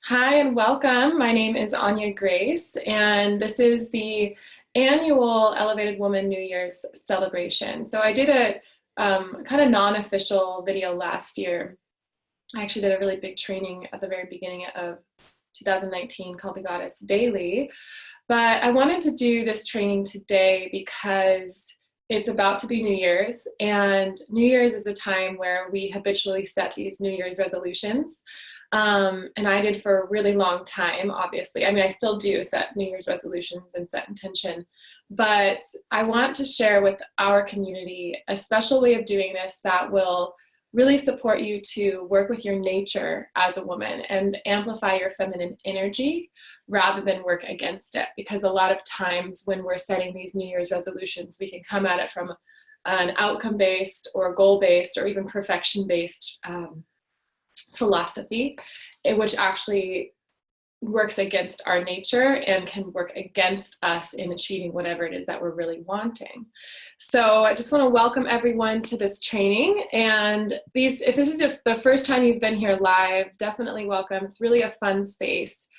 Hi and welcome. My name is Anya Grace, and this is the annual Elevated Woman New Year's celebration. So I did a kind of non-official video last year. I actually did a really big training at the very beginning of 2019 called the Goddess Daily. But I wanted to do this training today because it's about to be New Year's, and New Year's is a time where we habitually set these New Year's resolutions. And I did for a really long time, obviously. I mean, I still do set New Year's resolutions and set intention, but I want to share with our community a special way of doing this that will really support you to work with your nature as a woman and amplify your feminine energy rather than work against it. Because a lot of times when we're setting these New Year's resolutions, we can come at it from an outcome-based or goal-based or even perfection-based philosophy, which actually works against our nature and can work against us in achieving whatever it is that we're really wanting. So I just want to welcome everyone to this training. And if this is the first time you've been here live, definitely welcome. It's really a fun space.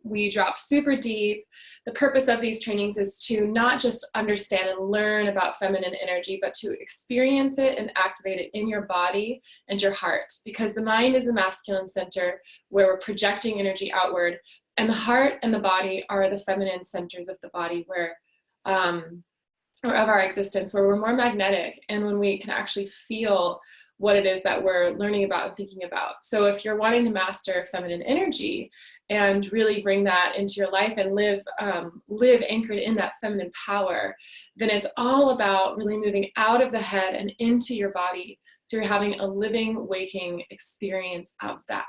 We drop super deep. The purpose of these trainings is to not just understand and learn about feminine energy, but to experience it and activate it in your body and your heart. Because the mind is the masculine center where we're projecting energy outward, and the heart and the body are the feminine centers of the body where, or of our existence, where we're more magnetic and when we can actually feel what it is that we're learning about and thinking about. So if you're wanting to master feminine energy and really bring that into your life and live anchored in that feminine power, then it's all about really moving out of the head and into your body, so you're having a living, waking experience of that.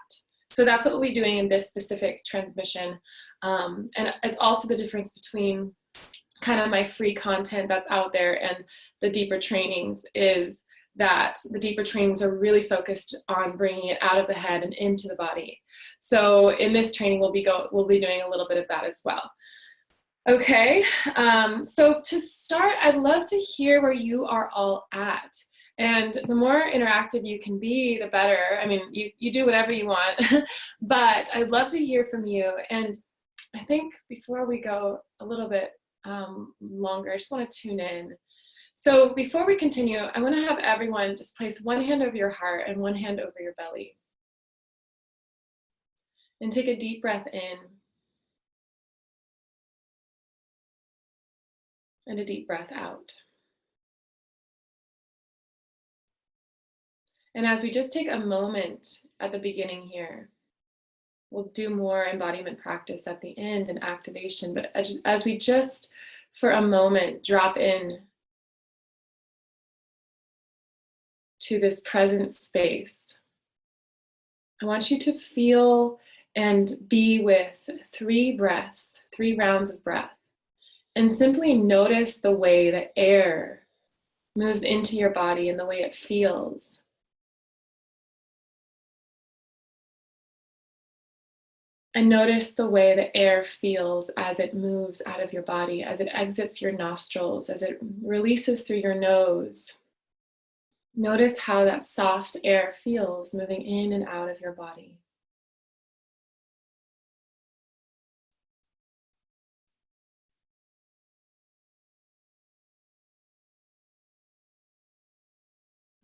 So that's what we'll be doing in this specific transmission. And it's also the difference between kind of my free content that's out there and the deeper trainings is that the deeper trainings are really focused on bringing it out of the head and into the body. So in this training, we'll be doing a little bit of that as well. Okay, so to start, I'd love to hear where you are all at. And the more interactive you can be, the better. I mean, you do whatever you want, but I'd love to hear from you. And I think before we go a little bit longer, I just want to tune in. So before we continue, I want to have everyone just place one hand over your heart and one hand over your belly. And take a deep breath in and a deep breath out. And as we just take a moment at the beginning here, we'll do more embodiment practice at the end and activation, but as we just for a moment drop in to this present space, I want you to feel and be with 3 breaths, 3 rounds of breath, and simply notice the way the air moves into your body and the way it feels. And notice the way the air feels as it moves out of your body, as it exits your nostrils, as it releases through your nose. Notice how that soft air feels moving in and out of your body.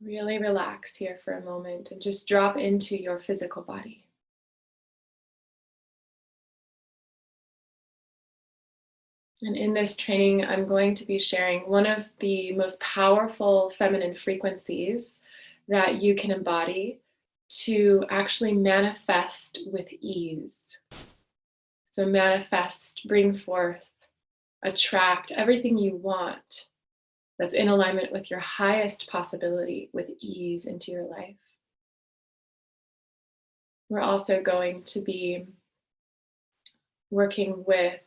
Really relax here for a moment and just drop into your physical body. And in this training, I'm going to be sharing one of the most powerful feminine frequencies that you can embody to actually manifest with ease. So manifest, bring forth, attract everything you want that's in alignment with your highest possibility with ease into your life. We're also going to be working with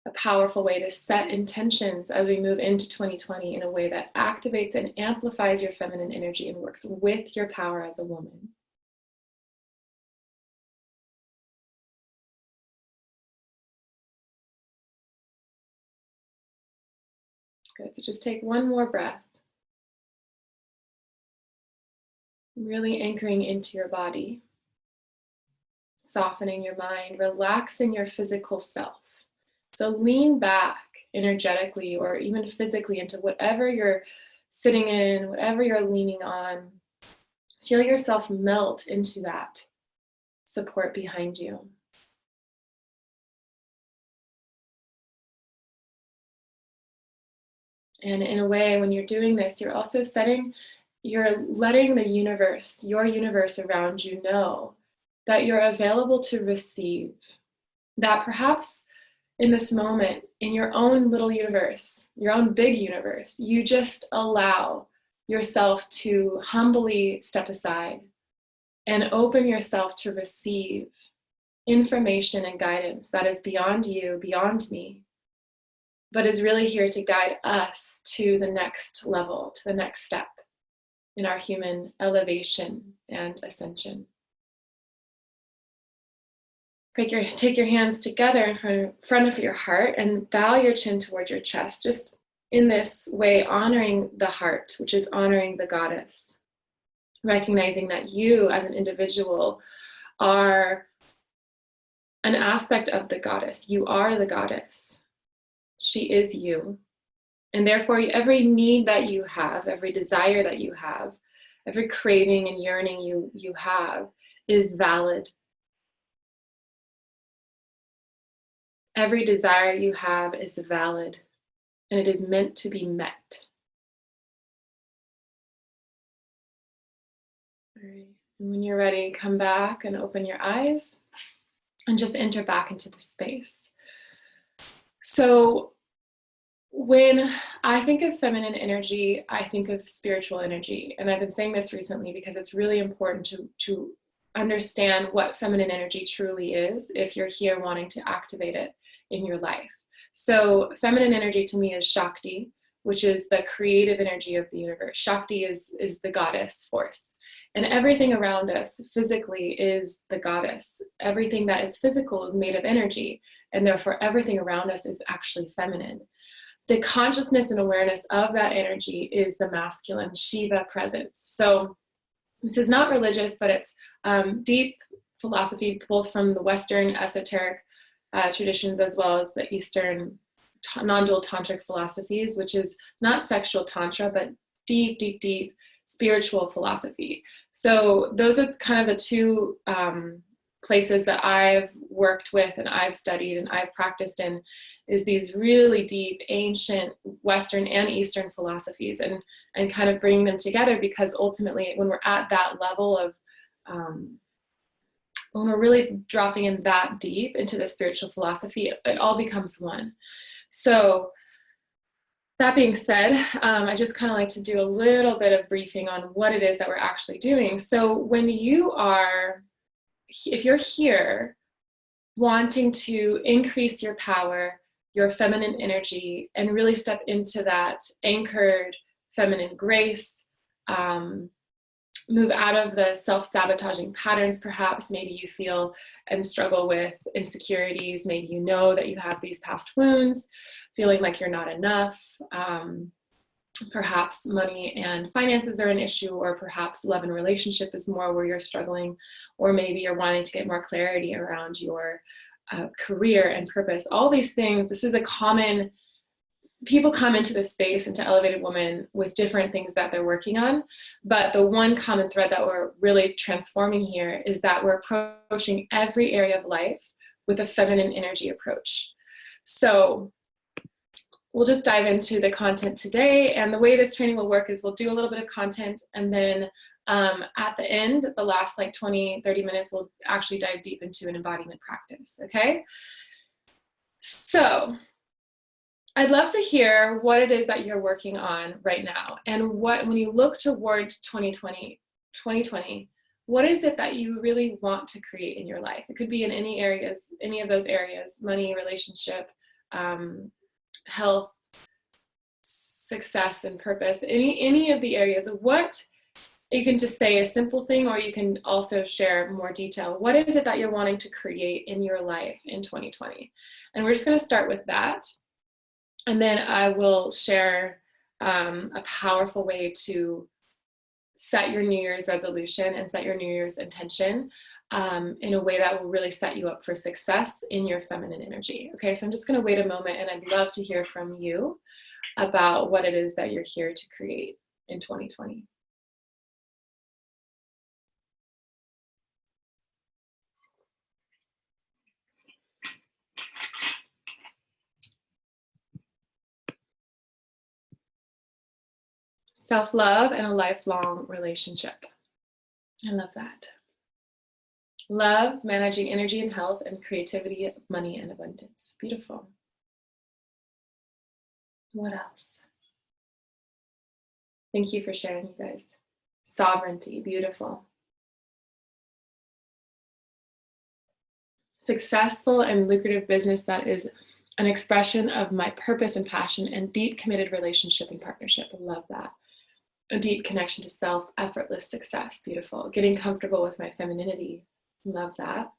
a powerful way to set intentions as we move into 2020 in a way that activates and amplifies your feminine energy and works with your power as a woman. Good, so just take one more breath. Really anchoring into your body. softening your mind, relaxing your physical self. So lean back energetically or even physically into whatever you're sitting in, whatever you're leaning on. Feel yourself melt into that support behind you. And in a way, when you're doing this, you're also you're letting the universe, your universe around you, know that you're available to receive. That perhaps in this moment, in your own little universe, your own big universe, you just allow yourself to humbly step aside and open yourself to receive information and guidance that is beyond you, beyond me, but is really here to guide us to the next level, to the next step in our human elevation and ascension. Take your hands together in front of your heart and bow your chin towards your chest, just in this way honoring the heart, which is honoring the goddess, recognizing that you as an individual are an aspect of the goddess. You are the goddess. She is you. And therefore, every need that you have, every desire that you have, every craving and yearning you have is valid. Every desire you have is valid, and it is meant to be met. All right. And when you're ready, come back and open your eyes and just enter back into the space. So when I think of feminine energy, I think of spiritual energy. And I've been saying this recently because it's really important to understand what feminine energy truly is if you're here wanting to activate it in your life. So feminine energy to me is Shakti, which is the creative energy of the universe. Shakti is the goddess force. And everything around us physically is the goddess. Everything that is physical is made of energy, and therefore everything around us is actually feminine. The consciousness and awareness of that energy is the masculine Shiva presence. So this is not religious, but it's deep philosophy, both from the Western esoteric traditions as well as the Eastern non-dual tantric philosophies, which is not sexual tantra, but deep, deep, deep spiritual philosophy. So those are kind of the two places that I've worked with and I've studied and I've practiced in, is these really deep, ancient Western and Eastern philosophies, and kind of bringing them together, because ultimately when we're at that level of, when we're really dropping in that deep into the spiritual philosophy, it all becomes one. So that being said, I just kind of like to do a little bit of briefing on what it is that we're actually doing. So when if you're here wanting to increase your power, your feminine energy, and really step into that anchored feminine grace, move out of the self-sabotaging patterns, perhaps. Maybe you feel and struggle with insecurities. Maybe you know that you have these past wounds, feeling like you're not enough. Perhaps money and finances are an issue, or perhaps love and relationship is more where you're struggling, or maybe you're wanting to get more clarity around your career and purpose. All these things, this is a common, people come into this space, into Elevated Woman, with different things that they're working on. But the one common thread that we're really transforming here is that we're approaching every area of life with a feminine energy approach. So we'll just dive into the content today. And the way this training will work is we'll do a little bit of content, and then at the end, the last like 20, 30 minutes, we'll actually dive deep into an embodiment practice, okay? So I'd love to hear what it is that you're working on right now, and when you look towards 2020, what is it that you really want to create in your life? It could be in any of those areas, money, relationship, health, success, and purpose, any of the areas. What, you can just say a simple thing, or you can also share more detail. What is it that you're wanting to create in your life in 2020? And we're just going to start with that. And then I will share a powerful way to set your New Year's resolution and set your New Year's intention in a way that will really set you up for success in your feminine energy. Okay, so I'm just going to wait a moment, and I'd love to hear from you about what it is that you're here to create in 2020. Self-love and a lifelong relationship. I love that. Love, managing energy and health, and creativity, money, and abundance. Beautiful. What else? Thank you for sharing, you guys. Sovereignty. Beautiful. Successful and lucrative business that is an expression of my purpose and passion, and deep committed relationship and partnership. I love that. A deep connection to self, effortless success. Beautiful. Getting comfortable with my femininity. Love that.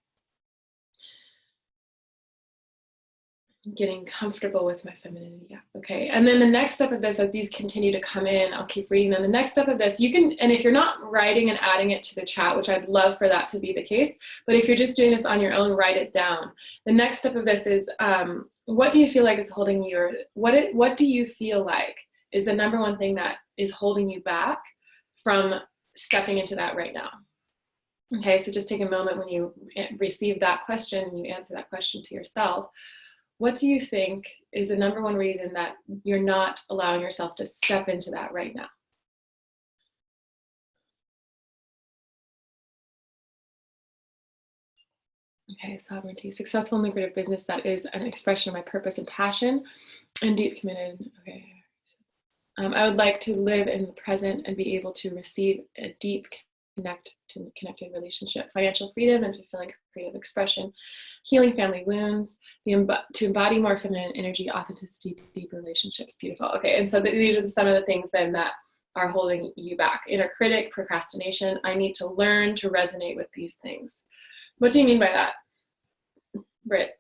Getting comfortable with my femininity. Yeah. Okay. And then the next step of this, as these continue to come in, I'll keep reading them. The next step of this, you can, and if you're not writing and adding it to the chat, which I'd love for that to be the case, but if you're just doing this on your own, write it down. The next step of this is, what do you feel like is holding you, or what do you feel like is the number one thing that is holding you back from stepping into that right now? Okay, so just take a moment when you receive that question and you answer that question to yourself. What do you think is the number one reason that you're not allowing yourself to step into that right now? Okay, sovereignty. Successful and lucrative business that is an expression of my purpose and passion, and deep committed. Okay. I would like to live in the present and be able to receive a deep connected relationship, financial freedom and fulfilling creative expression, healing family wounds, to embody more feminine energy, authenticity, deep relationships. Beautiful. Okay, and so these are some of the things then that are holding you back. Inner critic, procrastination. I need to learn to resonate with these things. What do you mean by that, Britt?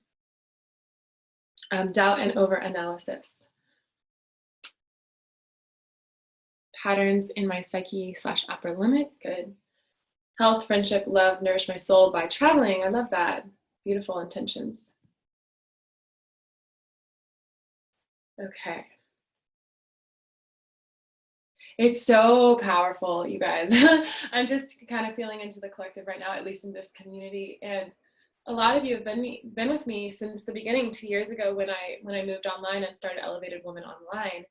Doubt and over-analysis. Patterns in my psyche / upper limit. Good. Health, friendship, love, nourish my soul by traveling. I love that. Beautiful intentions. Okay. It's so powerful, you guys. I'm just kind of feeling into the collective right now, at least in this community. And a lot of you have been with me since the beginning, 2 years ago when I moved online and started Elevated Woman Online.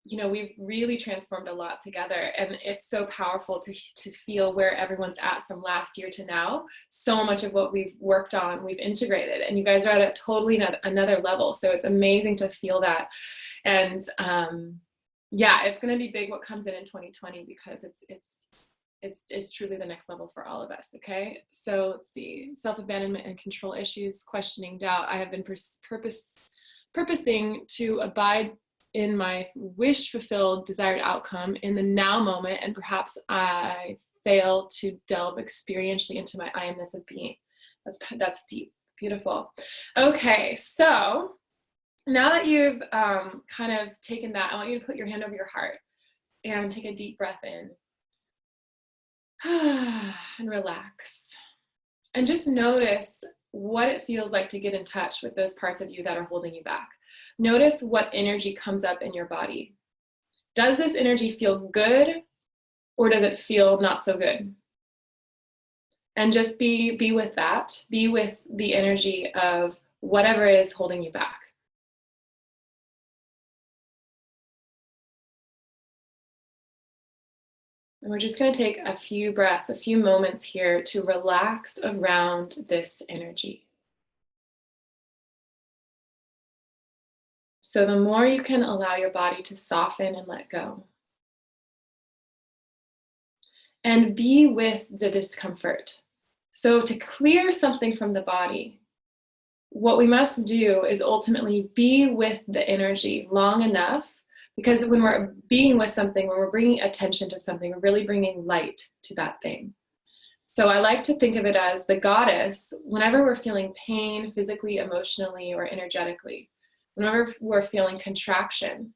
You know, we've really transformed a lot together, and it's so powerful to feel where everyone's at from last year to now. So much of what we've worked on, we've integrated, and you guys are at a totally another level. So it's amazing to feel that. And yeah, it's going to be big what comes in 2020, because it's truly the next level for all of us. Okay, so let's see. Self-abandonment and control issues, questioning, doubt. I have been purposing to abide in my wish-fulfilled desired outcome in the now moment, and perhaps I fail to delve experientially into my I amness of being. That's deep. Beautiful. Okay, so now that you've kind of taken that, I want you to put your hand over your heart and take a deep breath in and relax, and just notice what it feels like to get in touch with those parts of you that are holding you back. Notice what energy comes up in your body. Does this energy feel good, or does it feel not so good? And just be with that. Be with the energy of whatever is holding you back. And we're just going to take a few breaths, a few moments here to relax around this energy. So the more you can allow your body to soften and let go. And be with the discomfort. So to clear something from the body, what we must do is ultimately be with the energy long enough, because when we're being with something, when we're bringing attention to something, we're really bringing light to that thing. So I like to think of it as the goddess, whenever we're feeling pain, physically, emotionally, or energetically, whenever we're feeling contraction,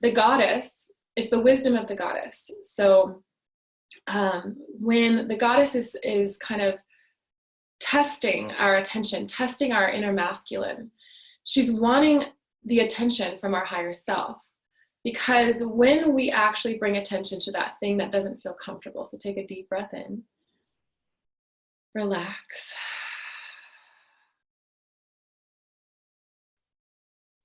the goddess is the wisdom of the goddess. So when the goddess is kind of testing our attention, testing our inner masculine, she's wanting the attention from our higher self. Because when we actually bring attention to that thing that doesn't feel comfortable, so take a deep breath in, relax.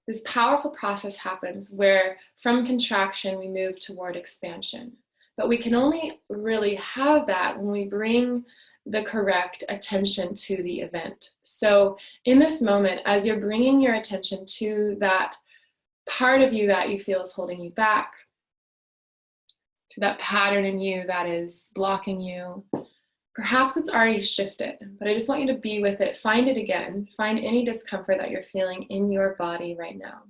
This powerful process happens where from contraction we move toward expansion. But we can only really have that when we bring the correct attention to the event. So in this moment, as you're bringing your attention to that part of you that you feel is holding you back, to that pattern in you that is blocking you, perhaps it's already shifted, but I just want you to be with it. Find it again. Find any discomfort that you're feeling in your body right now.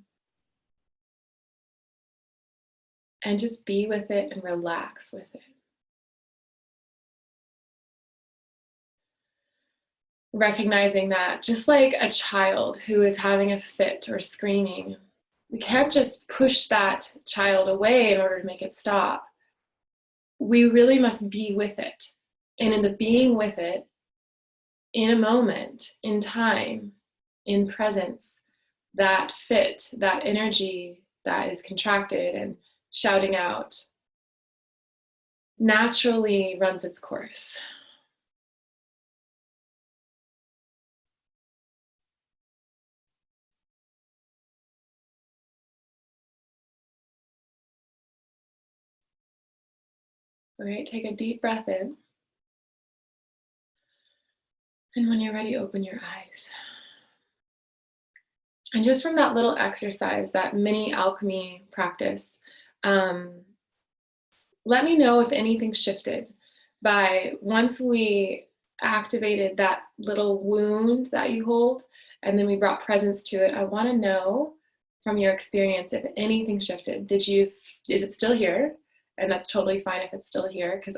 And just be with it and relax with it. Recognizing that just like a child who is having a fit or screaming, we can't just push that child away in order to make it stop. We really must be with it. And in the being with it, in a moment, in time, in presence, that fit, that energy that is contracted and shouting out, naturally runs its course. All right, take a deep breath in. And when you're ready, open your eyes. And just from that little exercise, that mini alchemy practice, let me know if anything shifted by once we activated that little wound that you hold, and then we brought presence to it. I want to know from your experience if anything shifted. Is it still here? And that's totally fine if it's still here, because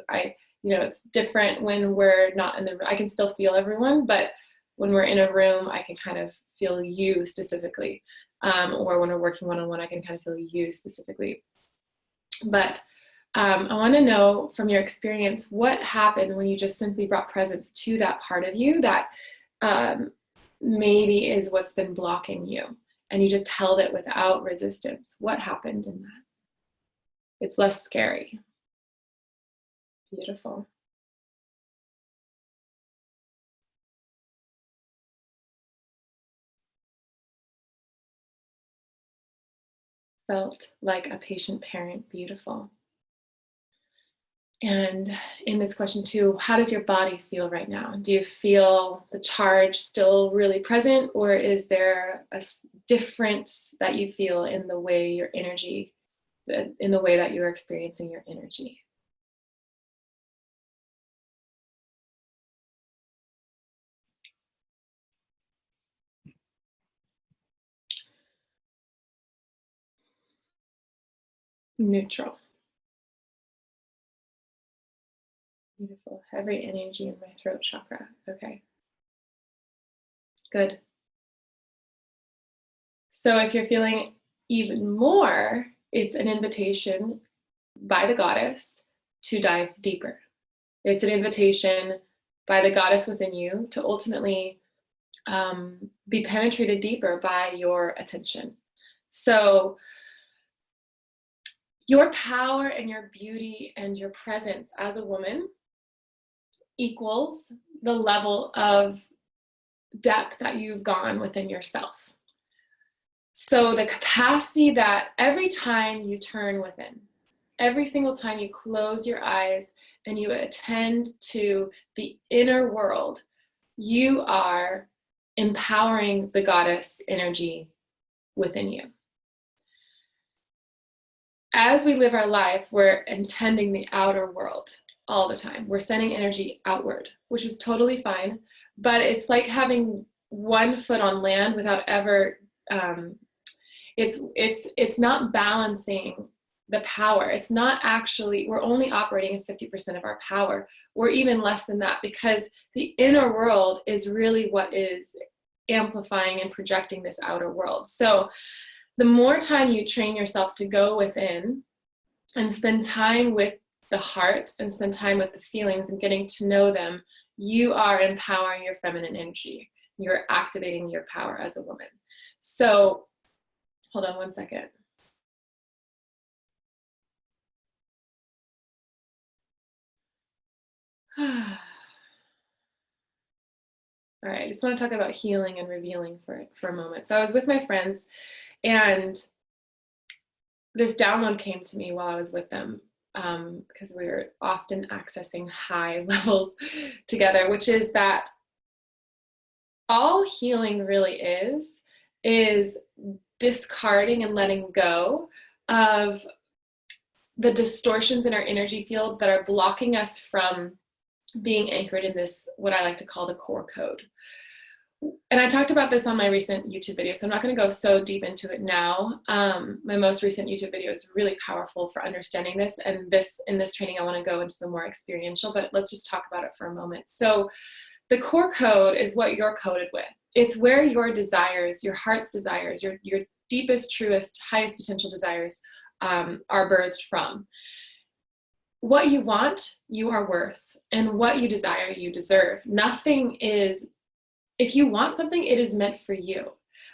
it's different when we're not in the room. I can still feel everyone, but when we're in a room, I can kind of feel you specifically. Or when we're working one-on-one, I can kind of feel you specifically. But I want to know from your experience, what happened when you just simply brought presence to that part of you that maybe is what's been blocking you, and you just held it without resistance. What happened in that? It's less scary. Beautiful. Felt like a patient parent. Beautiful. And in this question too, how does your body feel right now? Do you feel the charge still really present, or is there a difference that you feel in the way your energy, in the way that you're experiencing your energy? Neutral. Beautiful. Heavy energy in my throat chakra. Okay. Good. So if you're feeling even more, it's an invitation by the goddess to dive deeper. It's an invitation by the goddess within you to ultimately be penetrated deeper by your attention. So your power and your beauty and your presence as a woman equals the level of depth that you've gone within yourself. So the capacity that every time you turn within, every single time you close your eyes and you attend to the inner world, you are empowering the goddess energy within you. As we live our life, we're intending the outer world all the time. We're sending energy outward, which is totally fine, but it's like having one foot on land without ever, it's not balancing the power. It's not actually, we're only operating at 50% of our power, or even less than that, because the inner world is really what is amplifying and projecting this outer world. So the more time you train yourself to go within and spend time with the heart and spend time with the feelings and getting to know them, you are empowering your feminine energy. You're activating your power as a woman. So hold on one second. All right, I just want to talk about healing and revealing for a moment. So I was with my friends, and this download came to me while I was with them, because we were often accessing high levels together, which is that all healing really is discarding and letting go of the distortions in our energy field that are blocking us from being anchored in this, what I like to call the core code. And I talked about this on my recent YouTube video, so I'm not going to go so deep into it now. My most recent YouTube video is really powerful for understanding this, and in this training I want to go into the more experiential, but let's just talk about it for a moment. So the core code is what you're coded with. It's where your desires, your heart's desires, your deepest, truest, highest potential desires are birthed from. What you want, you are worth, and what you desire, you deserve. Nothing is, if you want something, it is meant for you.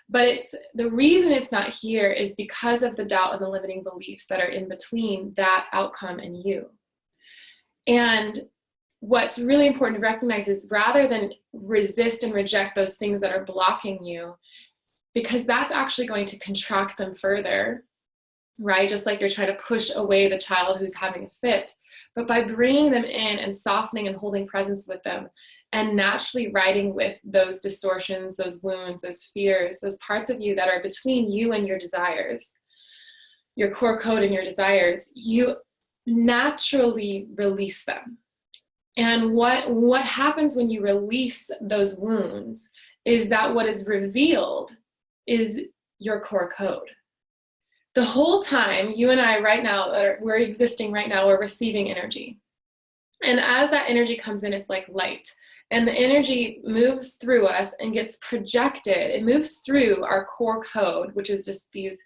But the reason it's not here is because of the doubt and the limiting beliefs that are in between that outcome and you. And what's really important to recognize is, rather than resist and reject those things that are blocking you, because that's actually going to contract them further, right? Just like you're trying to push away the child who's having a fit. But by bringing them in and softening and holding presence with them, and naturally riding with those distortions, those wounds, those fears, those parts of you that are between you and your desires, your core code and your desires, you naturally release them. And what happens when you release those wounds is that what is revealed is your core code. The whole time, you and I right now, we're existing right now, we're receiving energy. And as that energy comes in, it's like light. And the energy moves through us and gets projected. It moves through our core code, which is just these,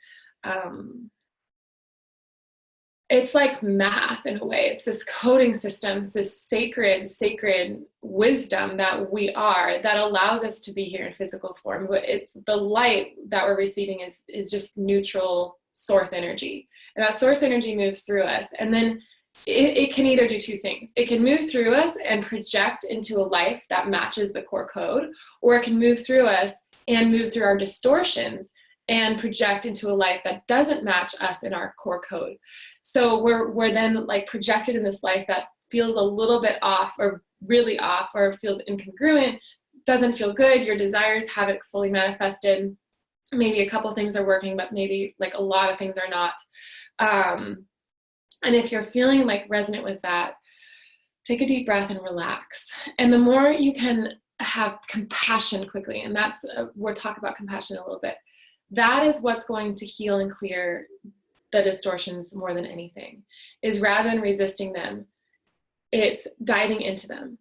it's like math in a way. It's this coding system, this sacred wisdom that we are, that allows us to be here in physical form. But it's the light that we're receiving is just neutral source energy. And that source energy moves through us. And then it can either do two things. It can move through us and project into a life that matches the core code, or it can move through us and move through our distortions and project into a life that doesn't match us in our core code. So we're then like projected in this life that feels a little bit off, or really off, or feels incongruent, doesn't feel good. Your desires haven't fully manifested. Maybe a couple things are working, but maybe like a lot of things are not. And if you're feeling like resonant with that, take a deep breath and relax. And the more you can have compassion quickly, and that's, we'll talk about compassion in a little bit, that is what's going to heal and clear the distortions more than anything, is rather than resisting them, it's diving into them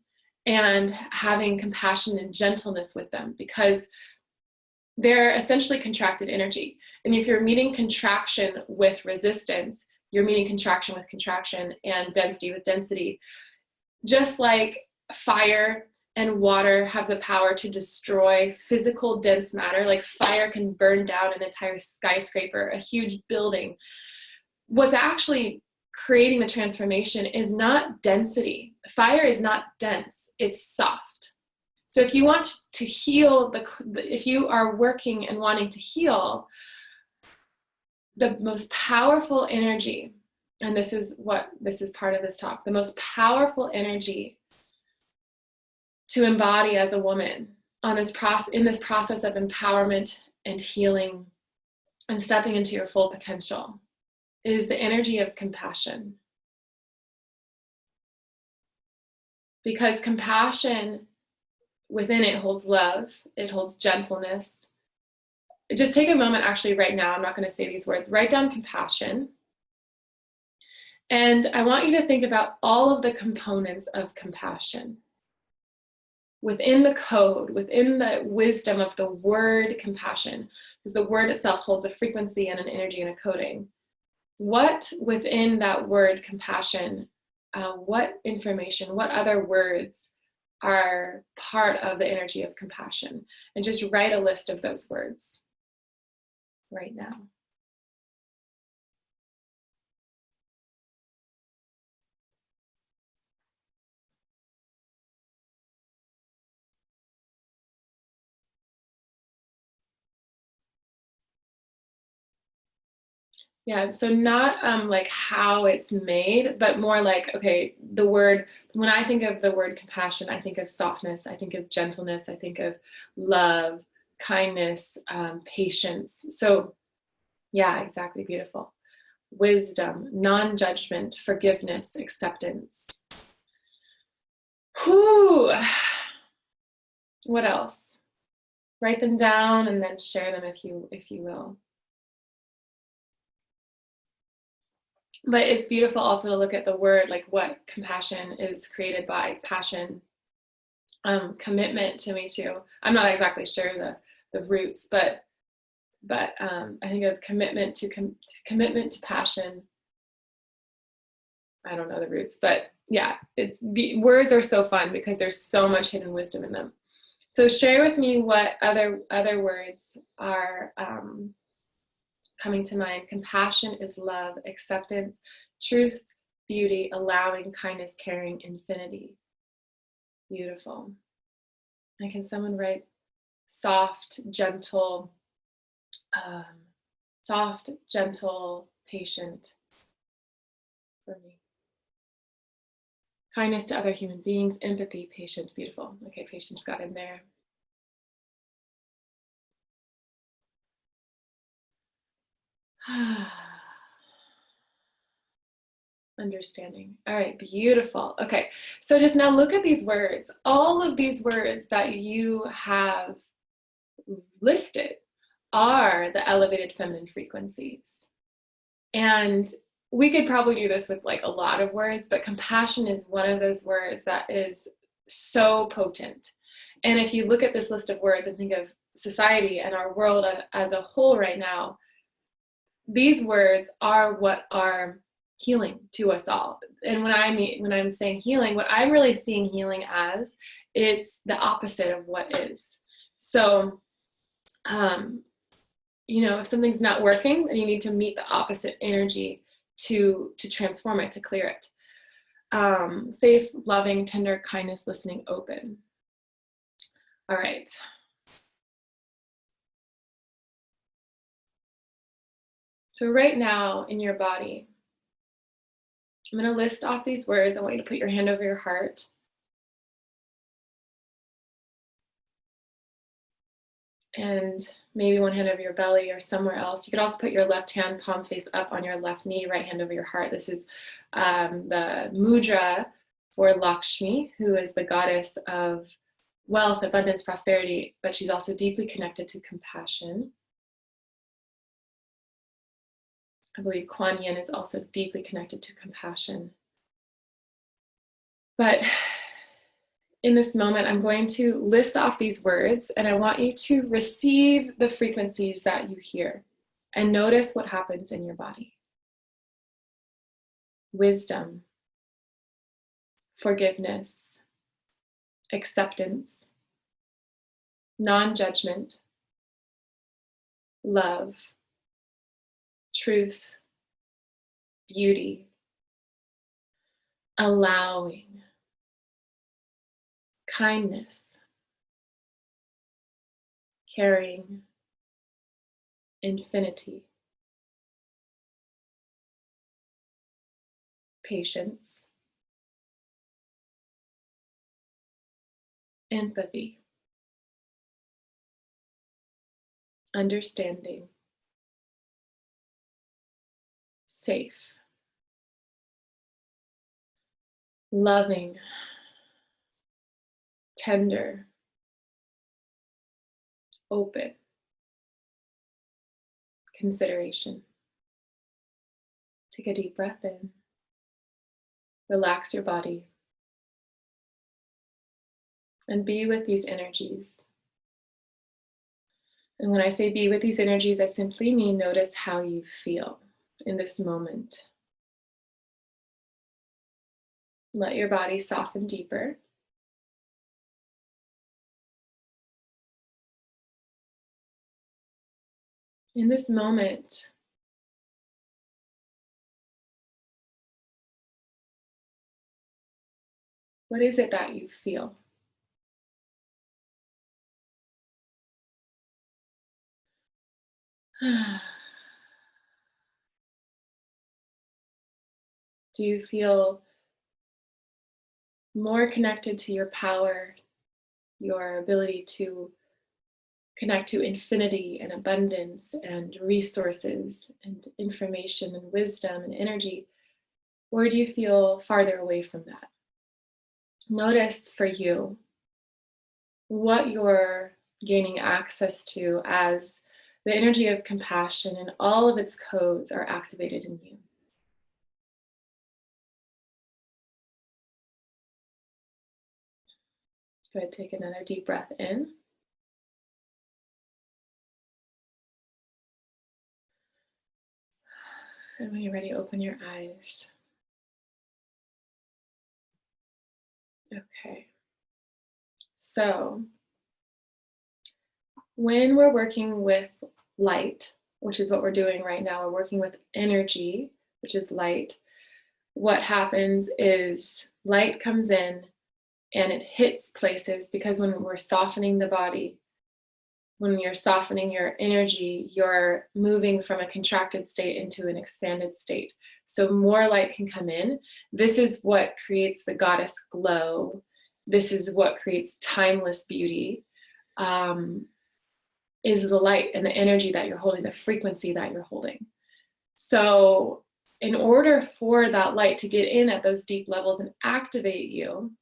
and having compassion and gentleness with them, because they're essentially contracted energy. And if you're meeting contraction with resistance, you're meeting contraction with contraction, and density with density. Just like fire and water have the power to destroy physical dense matter, like fire can burn down an entire skyscraper, a huge building. What's actually creating the transformation is not density. Fire is not dense, it's soft. So if you want to heal, if you are working and wanting to heal, the most powerful energy, and this is part of this talk, the most powerful energy to embody as a woman in this process of empowerment and healing and stepping into your full potential is the energy of compassion. Because compassion, within it holds love, it holds gentleness. Just take a moment actually right now, I'm not going to say these words, write down compassion. And I want you to think about all of the components of compassion. Within the code, within the wisdom of the word compassion, because the word itself holds a frequency and an energy and a coding. What within that word compassion what information, what other words are part of the energy of compassion, and just write a list of those words right now. Yeah, so not like how it's made, but more like, okay, the word, when I think of the word compassion, I think of softness, I think of gentleness, I think of love, kindness, patience. So, yeah, exactly, beautiful. Wisdom, non-judgment, forgiveness, acceptance. Whew. What else? Write them down and then share them if you will. But it's beautiful also to look at the word, like what compassion is created by. Passion, commitment to me too. I'm not exactly sure the roots, but I think of commitment to commitment to passion. I don't know the roots, but yeah, words are so fun because there's so much hidden wisdom in them. So share with me what other words are coming to mind. Compassion is love, acceptance, truth, beauty, allowing, kindness, caring, infinity. Beautiful. And can someone write soft, gentle, patient for me? Kindness to other human beings, empathy, patience. Beautiful. Okay, patience got in there. Understanding. All right, beautiful. Okay, so just now look at these words. All of these words that you have listed are the elevated feminine frequencies. And we could probably do this with like a lot of words, but compassion is one of those words that is so potent. And if you look at this list of words and think of society and our world as a whole right now, these words are what are healing to us all. And when I'm saying healing, what I'm really seeing healing as, it's the opposite of what is. So, if something's not working, then you need to meet the opposite energy to transform it, to clear it. Safe, loving, tender, kindness, listening, open. All right. So right now in your body, I'm going to list off these words. I want you to put your hand over your heart. And maybe one hand over your belly or somewhere else. You could also put your left hand palm face up on your left knee, right hand over your heart. This is the mudra for Lakshmi, who is the goddess of wealth, abundance, prosperity, but she's also deeply connected to compassion. I believe Kuan Yin is also deeply connected to compassion. But in this moment, I'm going to list off these words, and I want you to receive the frequencies that you hear and notice what happens in your body. Wisdom, forgiveness, acceptance, non-judgment, love, truth, beauty, allowing, kindness, caring, infinity, patience, empathy, understanding, safe, loving, tender, open, consideration. Take a deep breath in. Relax your body. And be with these energies. And when I say be with these energies, I simply mean notice how you feel in this moment. Let your body soften deeper. In this moment, what is it that you feel? Do you feel more connected to your power, your ability to connect to infinity and abundance and resources and information and wisdom and energy? Or do you feel farther away from that? Notice for you what you're gaining access to as the energy of compassion and all of its codes are activated in you. Go ahead, take another deep breath in. And when you're ready, open your eyes. Okay. So, when we're working with light, which is what we're doing right now, we're working with energy, which is light. What happens is light comes in and it hits places, because when we're softening the body, when you're softening your energy, you're moving from a contracted state into an expanded state. So more light can come in. This is what creates the goddess glow. This is what creates timeless beauty, is the light and the energy that you're holding, the frequency that you're holding. So in order for that light to get in at those deep levels and activate you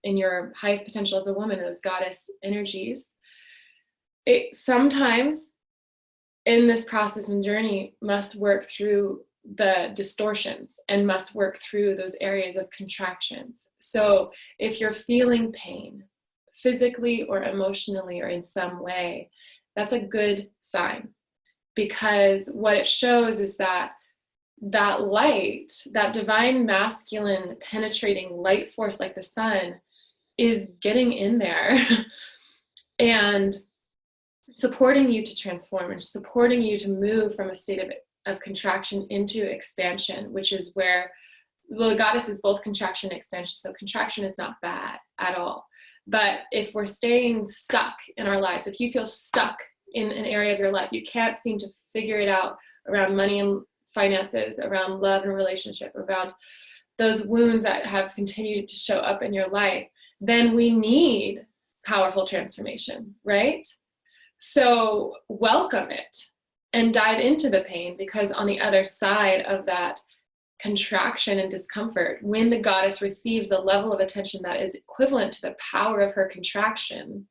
in your highest potential as a woman, those goddess energies, it sometimes in this process and journey must work through the distortions and must work through those areas of contractions. So if you're feeling pain physically or emotionally or in some way, that's a good sign, because what it shows is that that light, that divine masculine penetrating light force like the sun, is getting in there and supporting you to transform and supporting you to move from a state of contraction into expansion, which is where, well, the goddess is both contraction and expansion. So contraction is not bad at all. But if we're staying stuck in our lives, if you feel stuck in an area of your life, you can't seem to figure it out around money and finances, around love and relationship, around those wounds that have continued to show up in your life, then we need powerful transformation, right? So welcome it and dive into the pain, because on the other side of that contraction and discomfort, when the goddess receives a level of attention that is equivalent to the power of her contraction,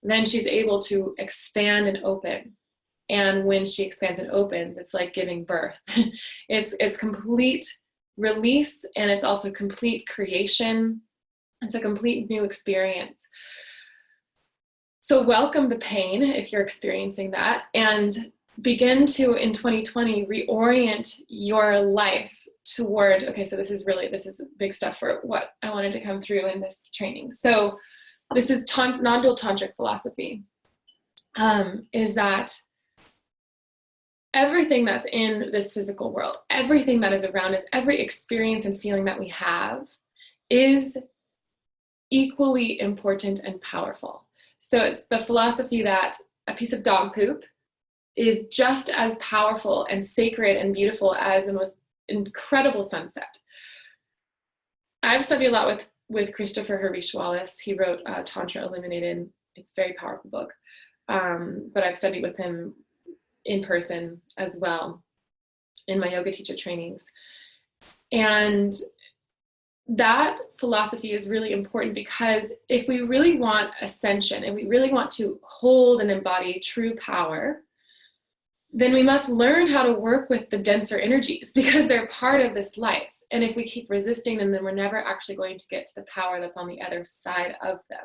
then she's able to expand and open. And when she expands and opens, it's like giving birth. It's complete release, and it's also complete creation. It's a complete new experience. So welcome the pain if you're experiencing that, and begin to, in 2020, reorient your life toward, okay, so this is big stuff for what I wanted to come through in this training. So this is non-dual tantric philosophy, is that everything that's in this physical world, everything that is around us, every experience and feeling that we have is equally important and powerful. So it's the philosophy that a piece of dog poop is just as powerful and sacred and beautiful as the most incredible sunset. I've studied a lot with Christopher Herbish Wallace. He wrote Tantra Illuminated. It's a very powerful book. But I've studied with him in person as well in my yoga teacher trainings. And that philosophy is really important, because if we really want ascension and we really want to hold and embody true power, then we must learn how to work with the denser energies, because they're part of this life. And if we keep resisting them, then we're never actually going to get to the power that's on the other side of them.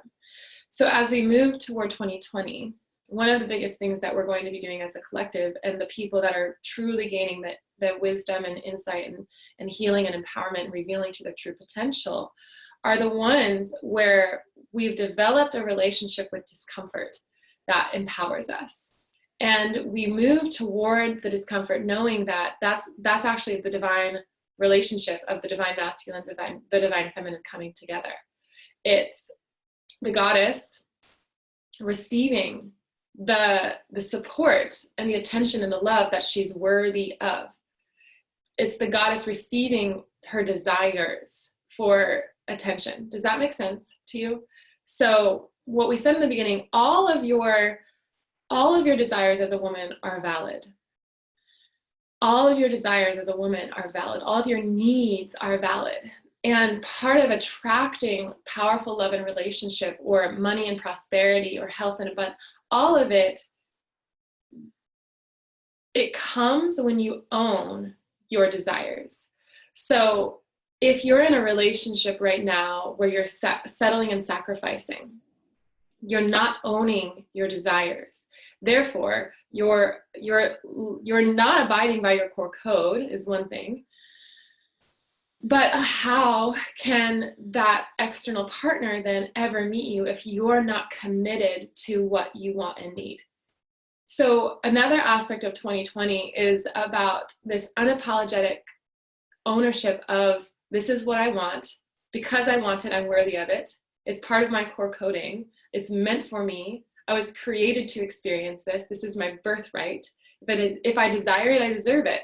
So as we move toward 2020, one of the biggest things that we're going to be doing as a collective, and the people that are truly gaining the wisdom and insight and healing and empowerment and revealing to their true potential, are the ones where we've developed a relationship with discomfort that empowers us. And we move toward the discomfort knowing that that's actually the divine relationship of the divine masculine, the divine feminine coming together. It's the goddess receiving the support and the attention and the love that she's worthy of. It's the goddess receiving her desires for attention. Does that make sense to you? So what we said in the beginning, all of your desires as a woman are valid. All of your desires as a woman are valid. All of your needs are valid. And part of attracting powerful love and relationship, or money and prosperity, or health and abundance, all of it, it comes when you own your desires. So if you're in a relationship right now where you're settling and sacrificing, you're not owning your desires. Therefore, you're not abiding by your core code is one thing. But how can that external partner then ever meet you if you're not committed to what you want and need? So another aspect of 2020 is about this unapologetic ownership of, this is what I want. Because I want it, I'm worthy of it. It's part of my core coding. It's meant for me. I was created to experience this. This is my birthright. If I desire it, I deserve it.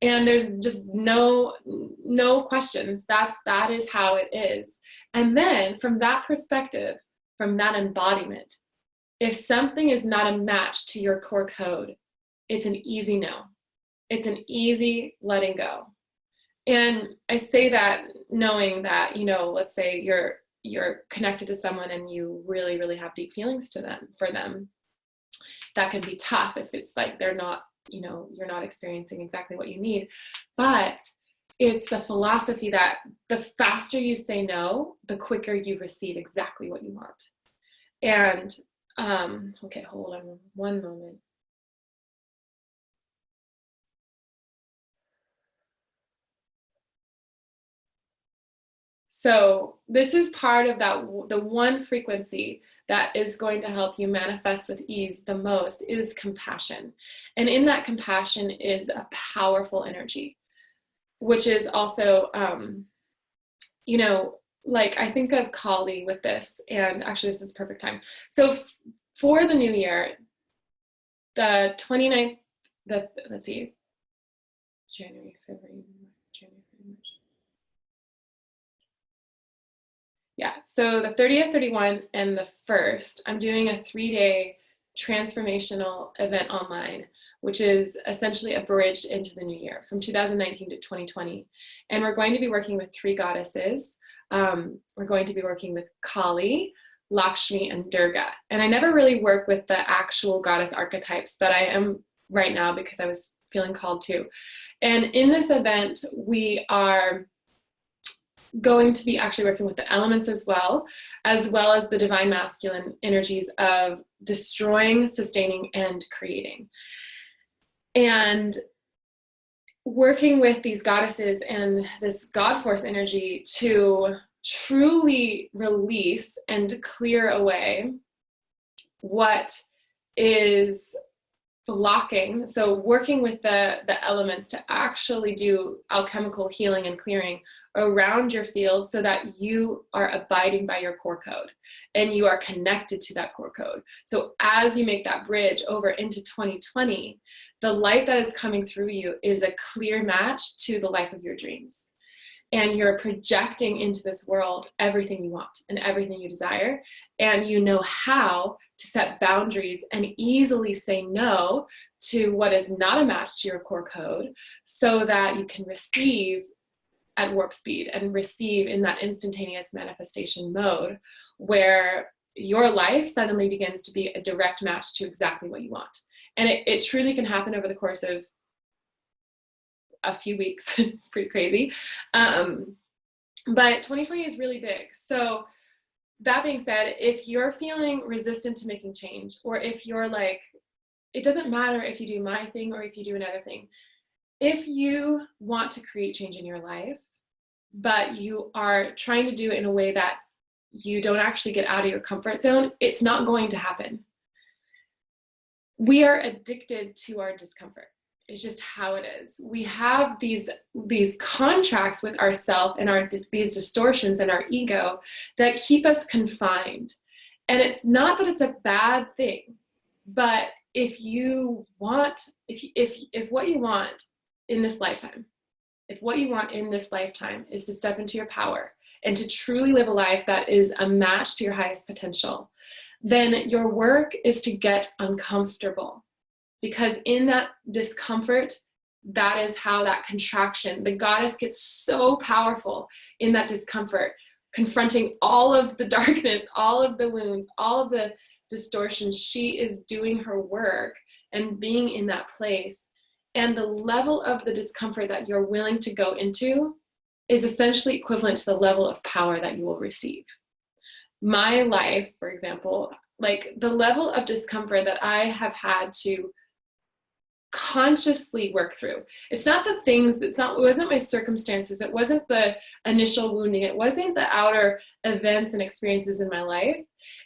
And there's just no questions. That is how it is. And then from that perspective, from that embodiment, if something is not a match to your core code, it's an easy no. It's an easy letting go. And I say that knowing that, let's say you're connected to someone and you really, really have deep feelings for them. That can be tough if it's like they're not, you're not experiencing exactly what you need. But it's the philosophy that the faster you say no, the quicker you receive exactly what you want. And, okay, hold on one moment. So this is part of the one frequency that is going to help you manifest with ease the most is compassion. And in that compassion is a powerful energy, which is also, like I think of Kali with this, and actually this is perfect time. So for the new year, the 29th, let's see, January, February, March. Yeah, so the 30th, 31, and the 1st, I'm doing a 3-day transformational event online, which is essentially a bridge into the new year from 2019 to 2020. And we're going to be working with 3 goddesses. We're going to be working with Kali, Lakshmi, and Durga. And I never really work with the actual goddess archetypes, but I am right now because I was feeling called to. And in this event, we are going to be actually working with the elements as well as the divine masculine energies of destroying, sustaining, and creating. And working with these goddesses and this God force energy to truly release and clear away what is blocking. So working with the elements to actually do alchemical healing and clearing around your field so that you are abiding by your core code and you are connected to that core code. So as you make that bridge over into 2020, the light that is coming through you is a clear match to the life of your dreams. And you're projecting into this world everything you want and everything you desire. And you know how to set boundaries and easily say no to what is not a match to your core code so that you can receive at warp speed and receive in that instantaneous manifestation mode where your life suddenly begins to be a direct match to exactly what you want. And it truly can happen over the course of a few weeks. It's pretty crazy. But 2020 is really big. So that being said, if you're feeling resistant to making change, or if you're like, it doesn't matter if you do my thing or if you do another thing, if you want to create change in your life, but you are trying to do it in a way that you don't actually get out of your comfort zone, it's not going to happen. We are addicted to our discomfort. It's just how it is. We have these contracts with ourselves and these distortions in our ego that keep us confined. And it's not that it's a bad thing, but if you want, if what you want in this lifetime, if what you want in this lifetime is to step into your power and to truly live a life that is a match to your highest potential, then your work is to get uncomfortable. Because in that discomfort, that is how that contraction, the goddess gets so powerful in that discomfort, confronting all of the darkness, all of the wounds, all of the distortions. She is doing her work and being in that place. And the level of the discomfort that you're willing to go into is essentially equivalent to the level of power that you will receive. My life, for example, like the level of discomfort that I have had to consciously work through. It's not the things, it wasn't my circumstances, it wasn't the initial wounding, it wasn't the outer events and experiences in my life.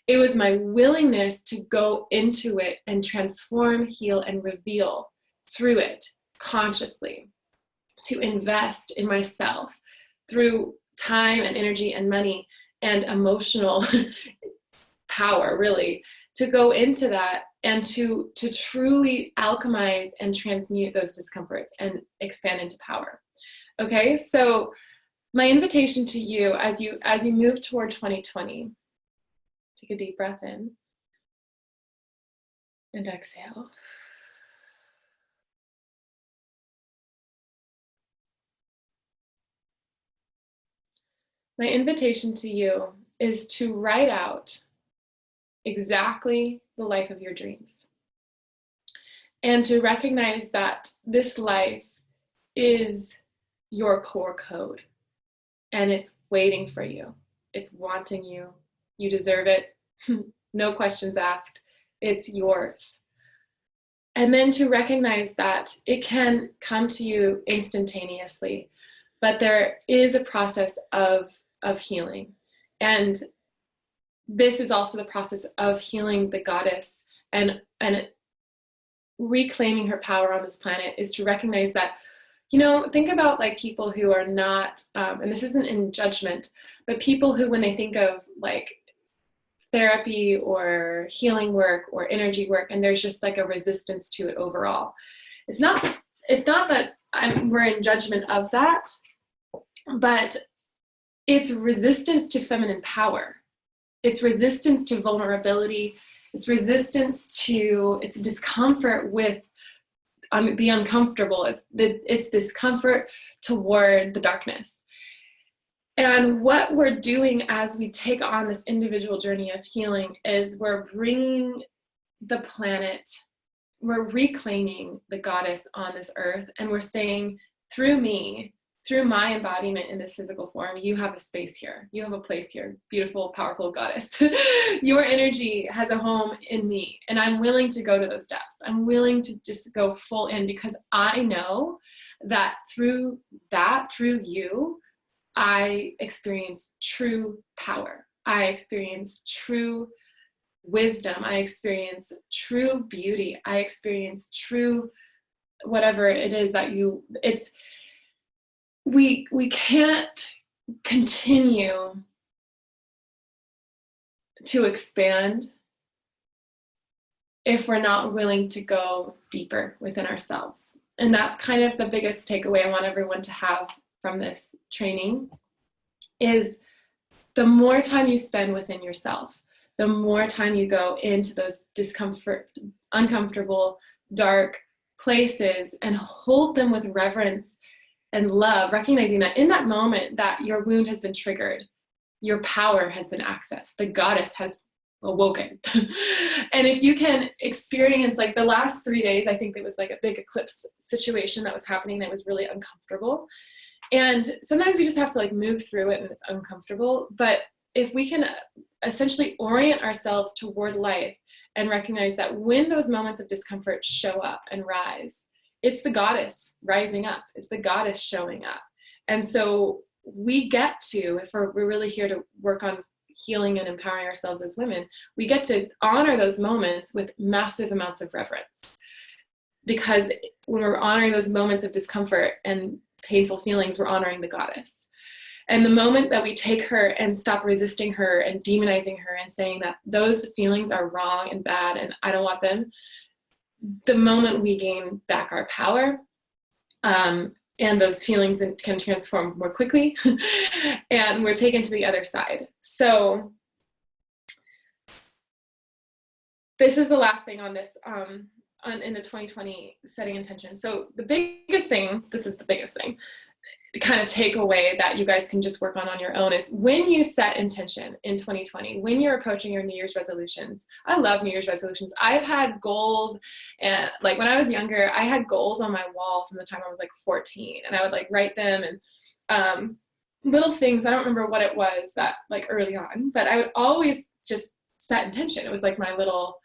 It was my willingness to go into it and transform, heal, and reveal through it consciously, to invest in myself through time and energy and money and emotional power, really, to go into that and to truly alchemize and transmute those discomforts and expand into power. Okay, so my invitation to you as you move toward 2020, take a deep breath in and exhale. My invitation to you is to write out exactly the life of your dreams, and to recognize that this life is your core code, and it's waiting for you. It's wanting you. You deserve it. No questions asked. It's yours. And then to recognize that it can come to you instantaneously, but there is a process of healing. And this is also the process of healing the goddess and reclaiming her power on this planet, is to recognize that, think about like people who are not, and this isn't in judgment, but people who, when they think of like therapy or healing work or energy work, and there's just like a resistance to it overall. It's not that we're in judgment of that, but it's resistance to feminine power. It's resistance to vulnerability. It's discomfort with the uncomfortable. It's discomfort toward the darkness. And what we're doing as we take on this individual journey of healing is we're bringing the planet, we're reclaiming the goddess on this earth, and we're saying, through me, through my embodiment in this physical form, you have a space here. You have a place here. Beautiful, powerful goddess. Your energy has a home in me, and I'm willing to go to those depths. I'm willing to just go full in, because I know that through you, I experience true power. I experience true wisdom. I experience true beauty. I experience true whatever it is that we can't continue to expand if we're not willing to go deeper within ourselves. And that's kind of the biggest takeaway I want everyone to have from this training, is the more time you spend within yourself, the more time you go into those uncomfortable, dark places and hold them with reverence and love, recognizing that in that moment that your wound has been triggered, your power has been accessed, the goddess has awoken. And if you can experience, like the last 3 days, I think there was like a big eclipse situation that was happening that was really uncomfortable. And sometimes we just have to like move through it, and it's uncomfortable. But if we can essentially orient ourselves toward life and recognize that when those moments of discomfort show up and rise, it's the goddess rising up, it's the goddess showing up. And so we get to, if we're really here to work on healing and empowering ourselves as women, we get to honor those moments with massive amounts of reverence. Because when we're honoring those moments of discomfort and painful feelings, we're honoring the goddess. And the moment that we take her and stop resisting her and demonizing her and saying that those feelings are wrong and bad and I don't want them, the moment we gain back our power, and those feelings can transform more quickly, and we're taken to the other side. So this is the last thing on this, in the 2020 setting intention. So the biggest thing, this is the biggest thing, the kind of takeaway that you guys can just work on your own is when you set intention in 2020, when you're approaching your New Year's resolutions. I love New Year's resolutions. I've had goals, and like when I was younger, I had goals on my wall from the time I was like 14, and I would like write them, and little things. I don't remember what it was that like early on, but I would always just set intention. It was like my little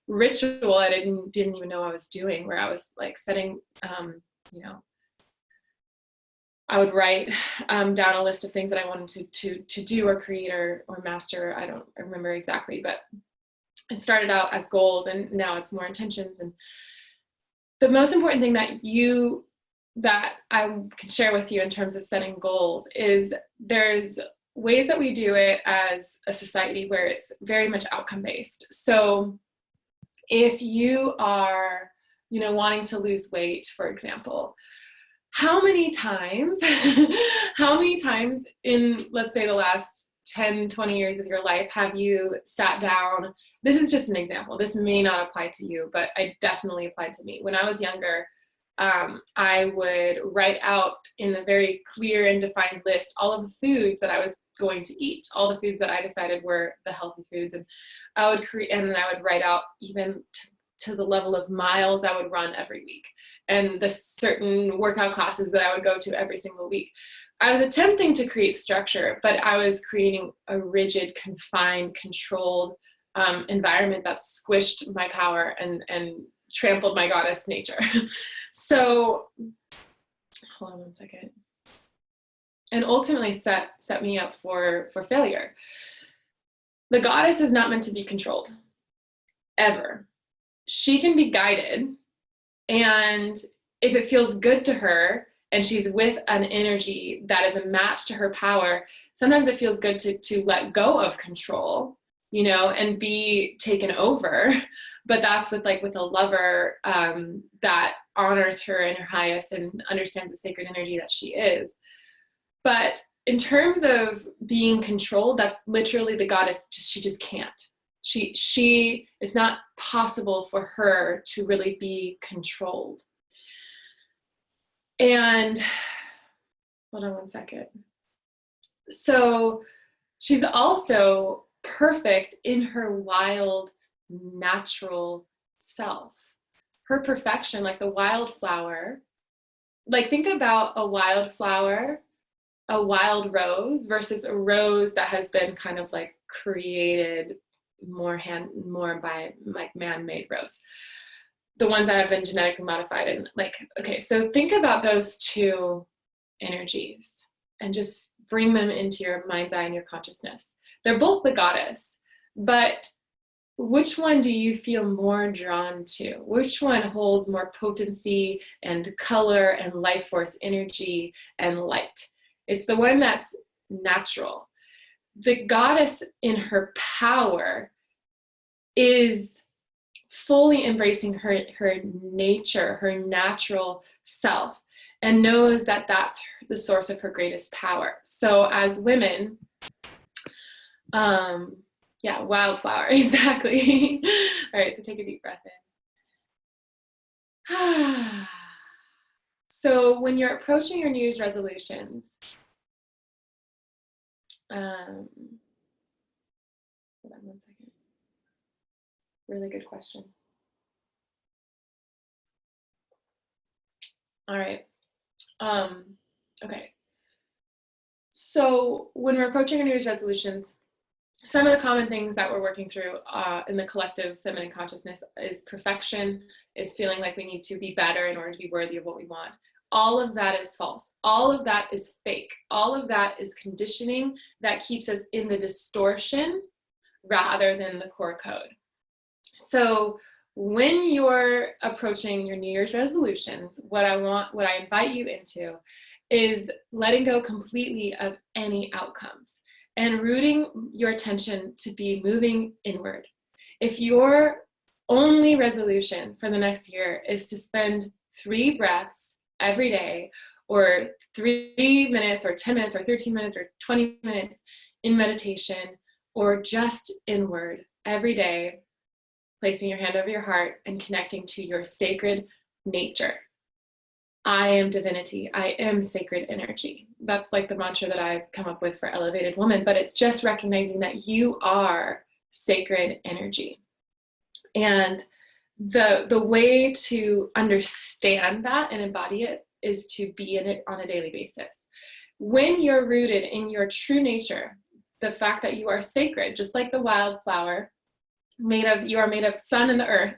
ritual I didn't even know I was doing, where I was like setting, I would write down a list of things that I wanted to do or create or master. I don't remember exactly, but it started out as goals, and now it's more intentions. And the most important thing that I can share with you in terms of setting goals is there's ways that we do it as a society where it's very much outcome based. So if you are, wanting to lose weight, for example, how many times in, let's say, the last 10, 20 years of your life have you sat down? This is just an example. This may not apply to you, but it definitely applied to me. When I was younger, I would write out in a very clear and defined list all of the foods that I was going to eat, all the foods that I decided were the healthy foods. And I would create, and then I would write out even to the level of miles I would run every week, and the certain workout classes that I would go to every single week. I was attempting to create structure, but I was creating a rigid, confined, controlled environment that squished my power and trampled my goddess nature. So, hold on one second. And ultimately set me up for failure. The goddess is not meant to be controlled, ever. She can be guided, and if it feels good to her and she's with an energy that is a match to her power, sometimes it feels good to let go of control, and be taken over. But that's with a lover that honors her in her highest and understands the sacred energy that she is. But in terms of being controlled, that's literally the goddess. She just can't. It's not possible for her to really be controlled. And hold on one second. So she's also perfect in her wild, natural self. Her perfection, like the wildflower, like think about a wildflower, a wild rose versus a rose that has been kind of like created more by like man-made rose. The ones that have been genetically modified, and okay, so think about those two energies and just bring them into your mind's eye and your consciousness. They're both the goddess, but which one do you feel more drawn to? Which one holds more potency and color and life force energy and light? It's the one that's natural. The goddess in her power is fully embracing her nature, her natural self, and knows that that's the source of her greatest power. So as women, wildflower, exactly. All right, so take a deep breath in. So when you're approaching your New Year's resolutions, hold on one second. Really good question. All right. Okay. So when we're approaching our New Year's resolutions, some of the common things that we're working through in the collective feminine consciousness is perfection. It's feeling like we need to be better in order to be worthy of what we want. All of that is false. All of that is fake. All of that is conditioning that keeps us in the distortion rather than the core code. So when you're approaching your New Year's resolutions, what I invite you into is letting go completely of any outcomes and rooting your attention to be moving inward. If your only resolution for the next year is to spend 3 breaths every day, or 3 minutes or 10 minutes or 13 minutes or 20 minutes in meditation, or just inward every day, placing your hand over your heart and connecting to your sacred nature. I am divinity. I am sacred energy. That's like the mantra that I've come up with for Elevated Woman, but it's just recognizing that you are sacred energy. And the way to understand that and embody it is to be in it on a daily basis. When you're rooted in your true nature, the fact that you are sacred, just like the wildflower, you are made of sun and the earth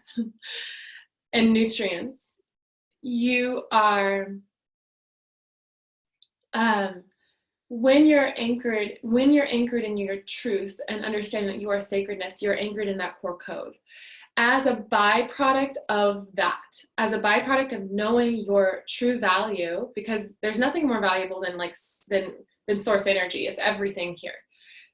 and nutrients. You are, when you're anchored in your truth and understand that you are sacredness, you're anchored in that core code. As a byproduct of that, as a byproduct of knowing your true value, because there's nothing more valuable than source energy. It's everything here.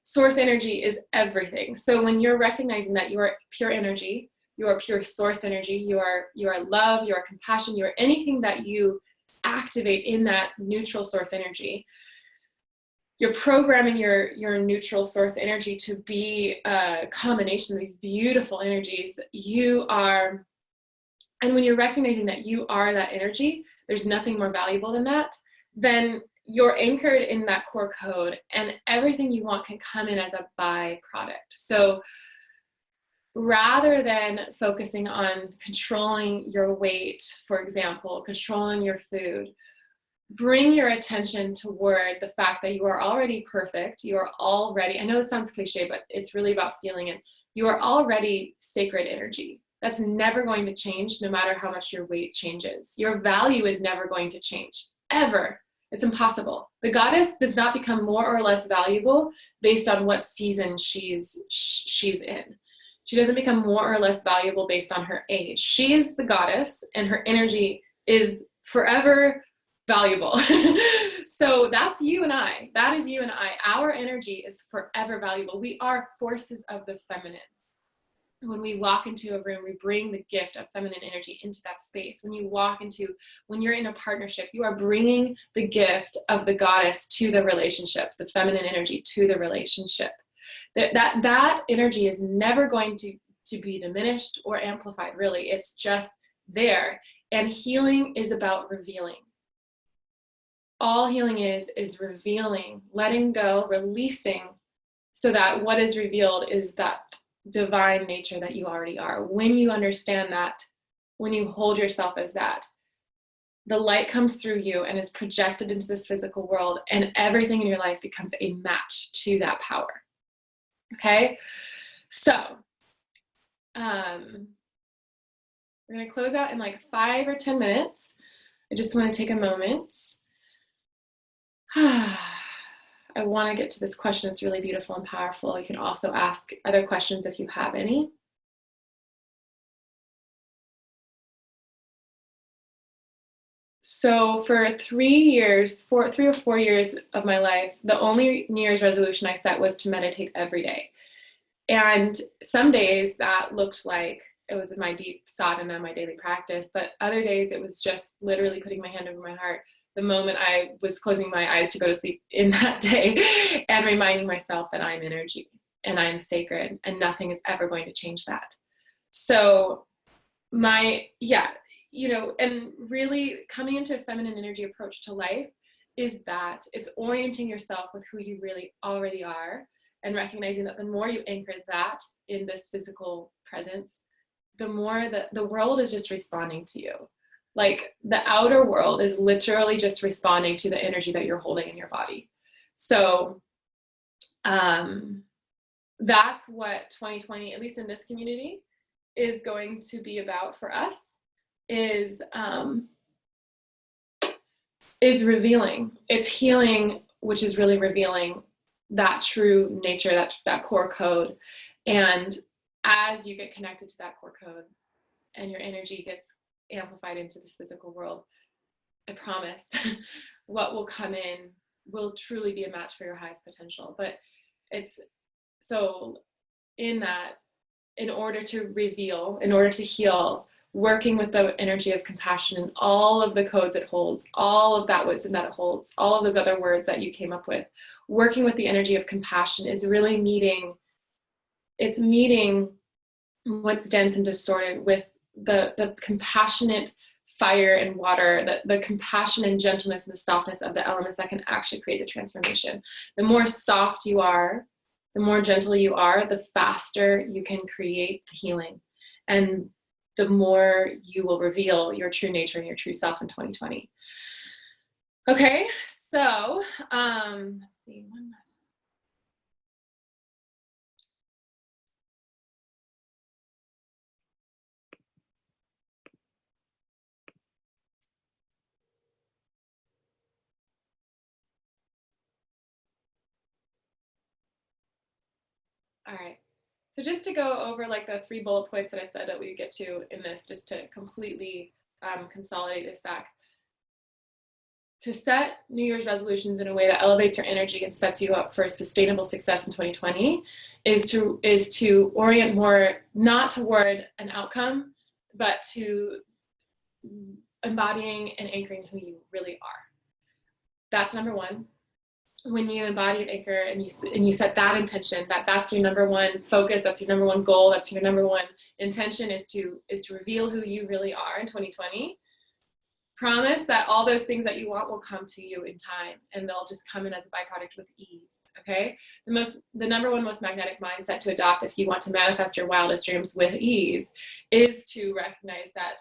Source energy is everything. So when you're recognizing that you are pure energy, you are pure source energy, you are love, you are compassion, you are anything that you activate in that neutral source energy, you're programming your neutral source energy to be a combination of these beautiful energies. And when you're recognizing that you are that energy, there's nothing more valuable than that, then you're anchored in that core code, and everything you want can come in as a byproduct. So rather than focusing on controlling your weight, for example, controlling your food, bring your attention toward the fact that you are already perfect. You are already, I know it sounds cliche, but it's really about feeling it. You are already sacred energy. That's never going to change no matter how much your weight changes. Your value is never going to change, ever. It's impossible. The goddess does not become more or less valuable based on what season she's in. She doesn't become more or less valuable based on her age. She is the goddess, and her energy is forever valuable. So that's you and I. That is you and I. Our energy is forever valuable. We are forces of the feminine. When we walk into a room, we bring the gift of feminine energy into that space. When you're in a partnership, you are bringing the gift of the goddess to the relationship, the feminine energy to the relationship. That energy is never going to be diminished or amplified, really. It's just there. And healing is about revealing. All healing is revealing, letting go, releasing, so that what is revealed is that divine nature that you already are. When you understand that, when you hold yourself as that, the light comes through you and is projected into this physical world, and everything in your life becomes a match to that power. Okay? So, we're going to close out in like 5 or 10 minutes. I just want to take a moment. I want to get to this question. It's really beautiful and powerful. You can also ask other questions if you have any. So for 3 or 4 years of my life, the only New Year's resolution I set was to meditate every day. And some days that looked like it was my deep sadhana, my daily practice, but other days it was just literally putting my hand over my heart the moment I was closing my eyes to go to sleep in that day, and reminding myself that I'm energy and I'm sacred and nothing is ever going to change that. So and really coming into a feminine energy approach to life is that it's orienting yourself with who you really already are, and recognizing that the more you anchor that in this physical presence, the more that the world is just responding to you. Like the outer world is literally just responding to the energy that you're holding in your body. So that's what 2020, at least in this community, is going to be about for us, is revealing. It's healing, which is really revealing that true nature, that core code. And as you get connected to that core code and your energy gets amplified into this physical world, I promise what will come in will truly be a match for your highest potential. But it's so in that, in order to reveal, in order to heal, working with the energy of compassion and all of the codes it holds, all of that wisdom that it holds, all of those other words that you came up with, working with the energy of compassion is really meeting what's dense and distorted with the compassionate fire and water, the compassion and gentleness and the softness of the elements that can actually create the transformation. The more soft you are, the more gentle you are, the faster you can create the healing. And the more you will reveal your true nature and your true self in 2020. Okay, so let's see, one last. All right. So just to go over like the 3 bullet points that I said that we get to in this, just to completely consolidate this back. To set New Year's resolutions in a way that elevates your energy and sets you up for sustainable success in 2020 is to orient more, not toward an outcome, but to embodying and anchoring who you really are. That's number one. When you embody and anchor and you set that intention, that's your number one focus, that's your number one goal, that's your number one intention, is to reveal who you really are in 2020. Promise that all those things that you want will come to you in time, and they'll just come in as a byproduct with ease. Okay, the number one most magnetic mindset to adopt if you want to manifest your wildest dreams with ease is to recognize that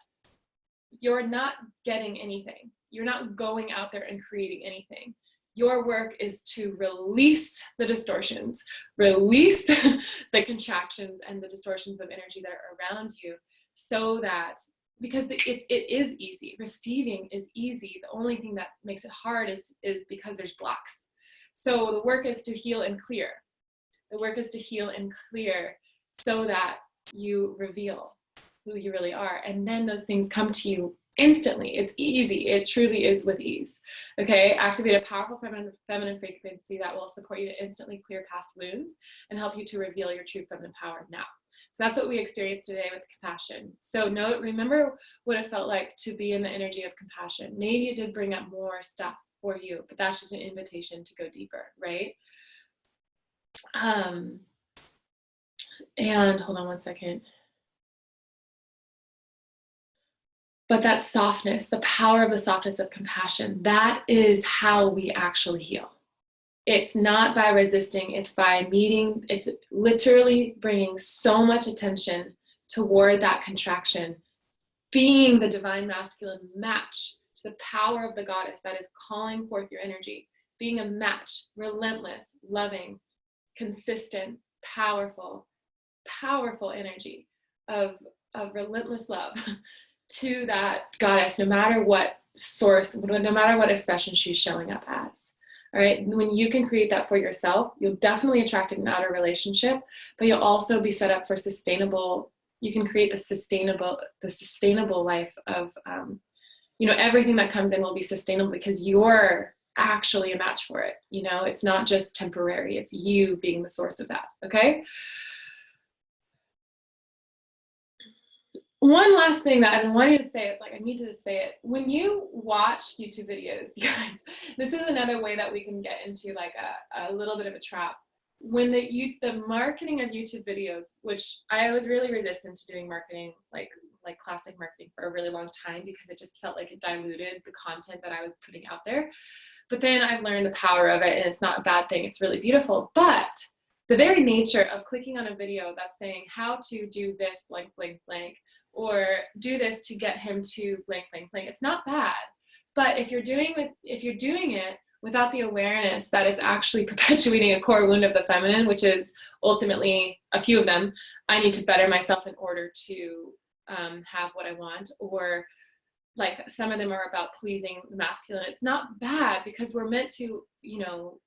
you're not getting anything. You're not going out there and creating anything. Your work is to release the distortions, release the contractions and the distortions of energy that are around you, so that, because it is easy. Receiving is easy. The only thing that makes it hard is because there's blocks. So the work is to heal and clear. The work is to heal and clear so that you reveal who you really are. And then those things come to you instantly. It's easy. It truly is with ease. Okay, activate a powerful feminine frequency that will support you to instantly clear past wounds and help you to reveal your true feminine power now. So that's what we experienced today with compassion. So remember what it felt like to be in the energy of compassion. Maybe it did bring up more stuff for you, but that's just an invitation to go deeper, right? And hold on one second. But that softness, the power of the softness of compassion, that is how we actually heal. It's not by resisting, it's by meeting, it's literally bringing so much attention toward that contraction, being the divine masculine match to the power of the goddess that is calling forth your energy, being a match, relentless, loving, consistent, powerful energy of relentless love to that goddess, no matter what source, no matter what expression she's showing up as. All right, when you can create that for yourself, you'll definitely attract an outer relationship, but you'll also be set up for sustainable. You can create the sustainable life of, everything that comes in will be sustainable because you're actually a match for it. It's not just temporary, it's you being the source of that. Okay. One last thing that I've been wanting to say, I need to say it. When you watch YouTube videos, you guys, this is another way that we can get into a little bit of a trap. When the marketing of YouTube videos, which I was really resistant to doing marketing, like classic marketing for a really long time, because it just felt like it diluted the content that I was putting out there. But then I've learned the power of it, and it's not a bad thing. It's really beautiful. But the very nature of clicking on a video that's saying how to do this blank, blank, blank, or do this to get him to blank, blank, blank, it's not bad. But if you're doing it without the awareness that it's actually perpetuating a core wound of the feminine, which is ultimately, a few of them, I need to better myself in order to have what I want, or like some of them are about pleasing the masculine. It's not bad, because we're meant to, you know,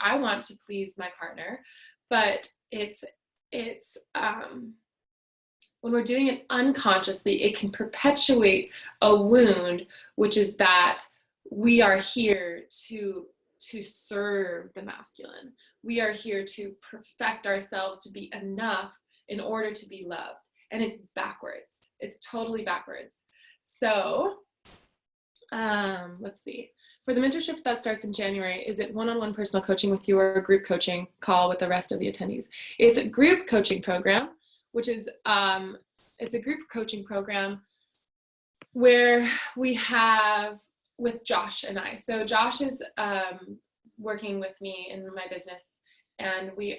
I want to please my partner, but it's when we're doing it unconsciously, it can perpetuate a wound, which is that we are here to serve the masculine. We are here to perfect ourselves to be enough in order to be loved. And it's backwards. It's totally backwards. So let's see. For the mentorship that starts in January, is it one-on-one personal coaching with you, or a group coaching call with the rest of the attendees? It's a group coaching program, which is, it's a group coaching program where we have with Josh and I. So Josh is working with me in my business, and we've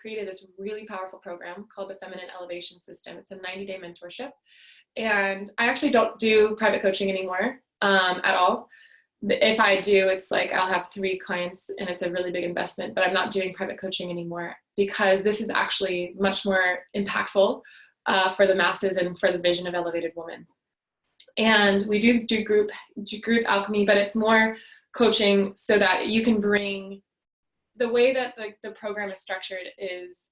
created this really powerful program called the Feminine Elevation System. It's a 90-day mentorship. And I actually don't do private coaching anymore at all. If I do, it's like I'll have 3 clients and it's a really big investment, but I'm not doing private coaching anymore, because this is actually much more impactful for the masses and for the vision of Elevated Woman. And we do group alchemy, but it's more coaching so that you can bring, the way that the program is structured is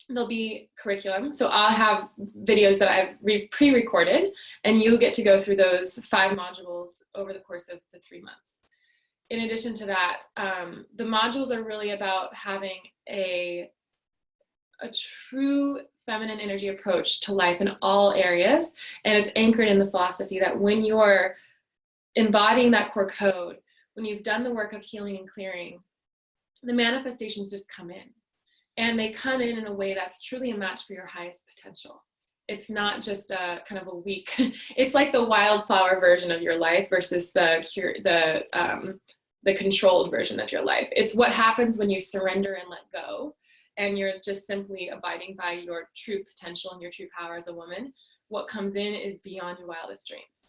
there'll be curriculum. So I'll have videos that I've pre-recorded, and you get to go through those 5 modules over the course of the 3 months. In addition to that, the modules are really about having a true feminine energy approach to life in all areas. And it's anchored in the philosophy that when you're embodying that core code, when you've done the work of healing and clearing, the manifestations just come in. And they come in a way that's truly a match for your highest potential. It's not just a kind of a weak, it's like the wildflower version of your life versus the controlled version of your life. It's what happens when you surrender and let go, and you're just simply abiding by your true potential and your true power as a woman. What comes in is beyond your wildest dreams.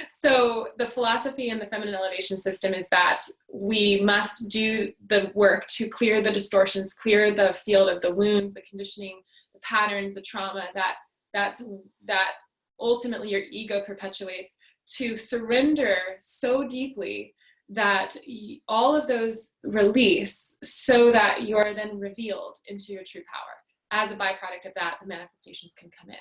So the philosophy in the Feminine Elevation System is that we must do the work to clear the distortions, clear the field of the wounds, the conditioning, the patterns, the trauma that ultimately your ego perpetuates, to surrender so deeply that all of those release, so that you're then revealed into your true power. As a byproduct of that, the manifestations can come in.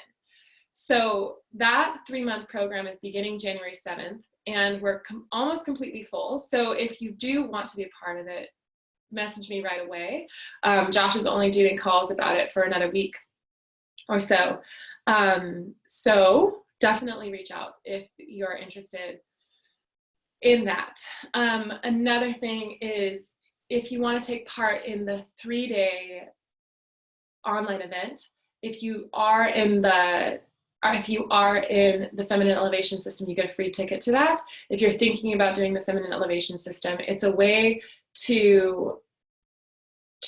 So that 3-month program is beginning January 7th, and we're almost completely full. So if you do want to be a part of it, message me right away. Josh is only doing calls about it for another week or so. So definitely reach out if you're interested in that. Another thing is, if you want to take part in the 3-day online event, if you are in the Feminine Elevation System, you get a free ticket to that. If you're thinking about doing the Feminine Elevation System, it's a way to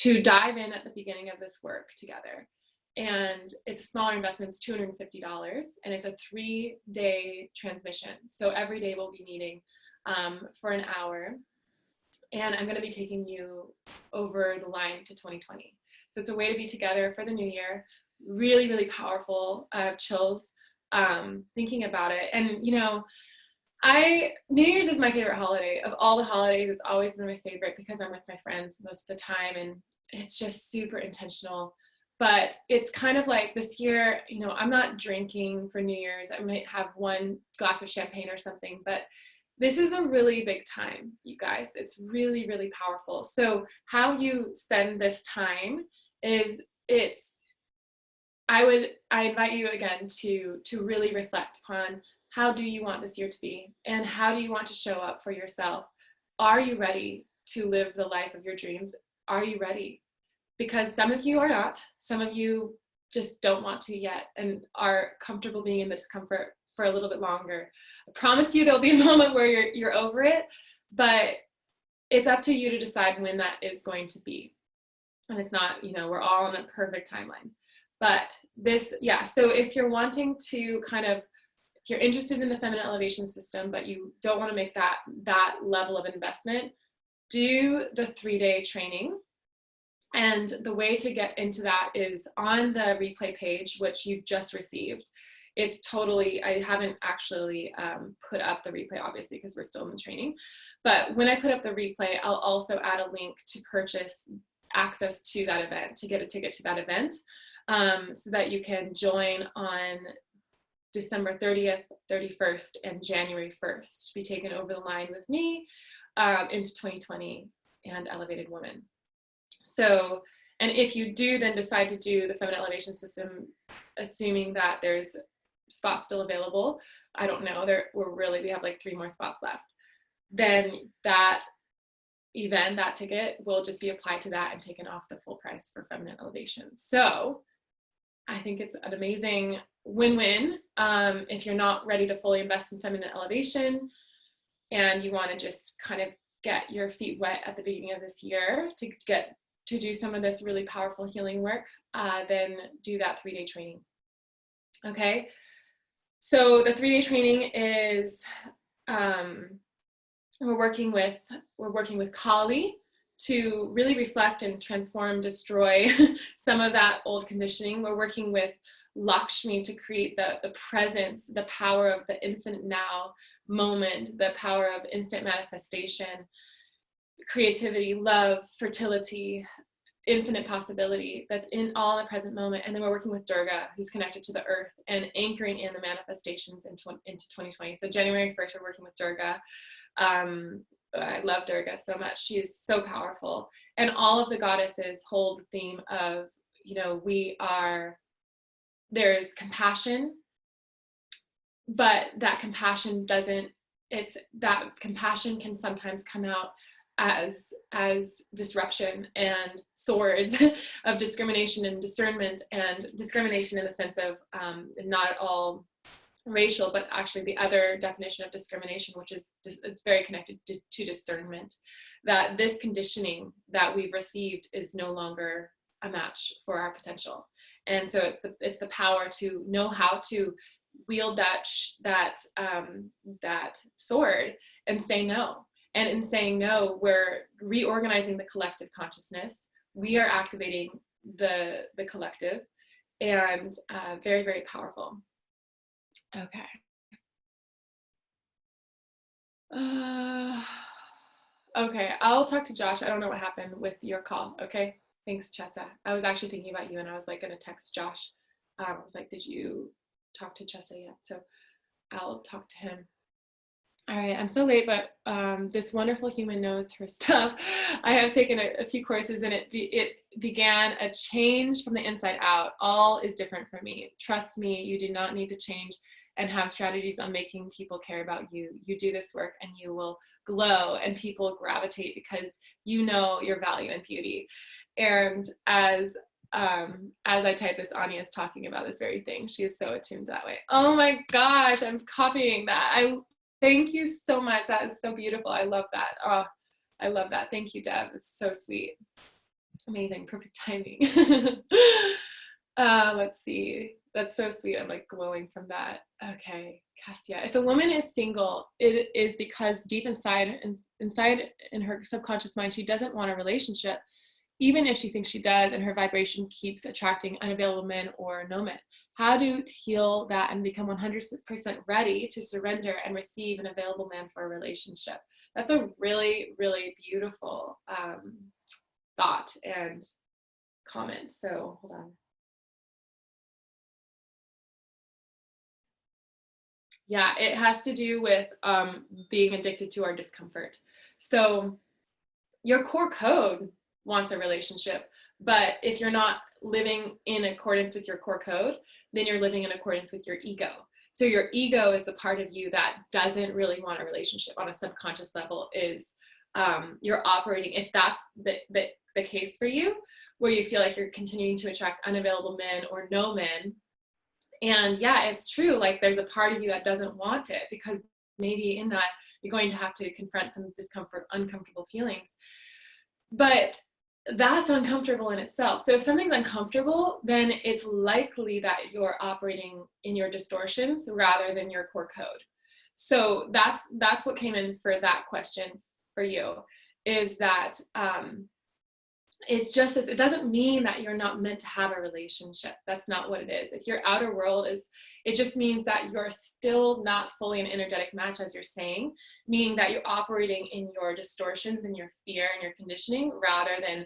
dive in at the beginning of this work together. And it's a smaller investment, it's $250, and it's a 3-day transmission. So every day we'll be meeting for an hour, and I'm going to be taking you over the line to 2020. So it's a way to be together for the new year. Really, really powerful. I have chills thinking about it. And you know, New Year's is my favorite holiday. Of all the holidays, it's always been my favorite because I'm with my friends most of the time, and it's just super intentional. But it's kind of like this year, you know, I'm not drinking for New Year's. I might have 1 glass of champagne or something, but this is a really big time, you guys. It's really, really powerful. So how you spend this time is, I invite you again to really reflect upon, how do you want this year to be, and how do you want to show up for yourself? Are you ready to live the life of your dreams? Are you ready? Because some of you are not. Some of you just don't want to yet and are comfortable being in the discomfort for a little bit longer. I promise you there'll be a moment where you're over it, but it's up to you to decide when that is going to be. And it's not, you know, we're all on a perfect timeline. But this, yeah, so if you're wanting to kind of if you're interested in the feminine elevation system, but you don't want to make that level of investment, do the 3-day training. And the way to get into that is on the replay page, which you've just received. It's totally, I haven't actually put up the replay, obviously, because we're still in the training. But when I put up the replay, I'll also add a link to purchase access to that event, to get a ticket to that event, so that you can join on December 30th, 31st, and January 1st to be taken over the line with me into 2020 and Elevated Woman. So, and if you do then decide to do the feminine elevation system, assuming that there's spots still available, I don't know, we have like 3 more spots left, then that event, that ticket will just be applied to that and taken off the full price for feminine elevation. So I think it's an amazing win-win. If you're not ready to fully invest in feminine elevation and you want to just kind of get your feet wet at the beginning of this year to do some of this really powerful healing work, then do that 3-day training. Okay, so the 3-day training is we're working with Kali to really reflect and transform, destroy some of that old conditioning. We're working with Lakshmi to create the presence, the power of the infinite now moment, the power of instant manifestation, creativity, love, fertility, infinite possibility, that's in all in the present moment. And then we're working with Durga, who's connected to the earth and anchoring in the manifestations into 2020. So January 1st, we're working with Durga. I love Durga so much. She is so powerful. And all of the goddesses hold the theme of, there's compassion, but that compassion can sometimes come out as disruption and swords of discrimination and discernment, and discrimination in the sense of not at all racial, but actually the other definition of discrimination, which is it's very connected to discernment, that this conditioning that we've received is no longer a match for our potential. And so it's the power to know how to wield that sword and say no. And in saying no, we're reorganizing the collective consciousness. We are activating the collective, and very, very powerful. Okay. Okay, I'll talk to Josh. I don't know what happened with your call. Okay, thanks, Chessa. I was actually thinking about you, and I was like going to text Josh. I was like, did you talk to Chessa yet? So I'll talk to him. All right, I'm so late, but this wonderful human knows her stuff. I have taken a few courses, and it began a change from the inside out. All is different for me. Trust me, you do not need to change and have strategies on making people care about you. You do this work and you will glow, and people gravitate because you know your value and beauty. And as I type this, Anya is talking about this very thing. She is so attuned that way. Oh my gosh, I'm copying that. Thank you so much. That is so beautiful. I love that. Oh, I love that. Thank you, Deb. It's so sweet. Amazing. Perfect timing. Let's see. That's so sweet. I'm like glowing from that. Okay, Cassia. If a woman is single, it is because deep inside in her subconscious mind, she doesn't want a relationship, even if she thinks she does, and her vibration keeps attracting unavailable men or no men. How to heal that and become 100% ready to surrender and receive an available man for a relationship. That's a really, really beautiful thought and comment. So hold on. Yeah, it has to do with being addicted to our discomfort. So your core code wants a relationship, but if you're not living in accordance with your core code, then you're living in accordance with your ego. So your ego is the part of you that doesn't really want a relationship on a subconscious level. You're operating, if that's the case for you, where you feel like you're continuing to attract unavailable men or no men. And yeah, it's true, like there's a part of you that doesn't want it, because maybe in that you're going to have to confront some discomfort, uncomfortable feelings. But that's uncomfortable in itself. So if something's uncomfortable, then it's likely that you're operating in your distortions rather than your core code. So that's what came in for that question for you, is that it's just this, it doesn't mean that you're not meant to have a relationship. That's not what it is. If your outer world is, it just means that you're still not fully an energetic match, as you're saying, meaning that you're operating in your distortions and your fear and your conditioning rather than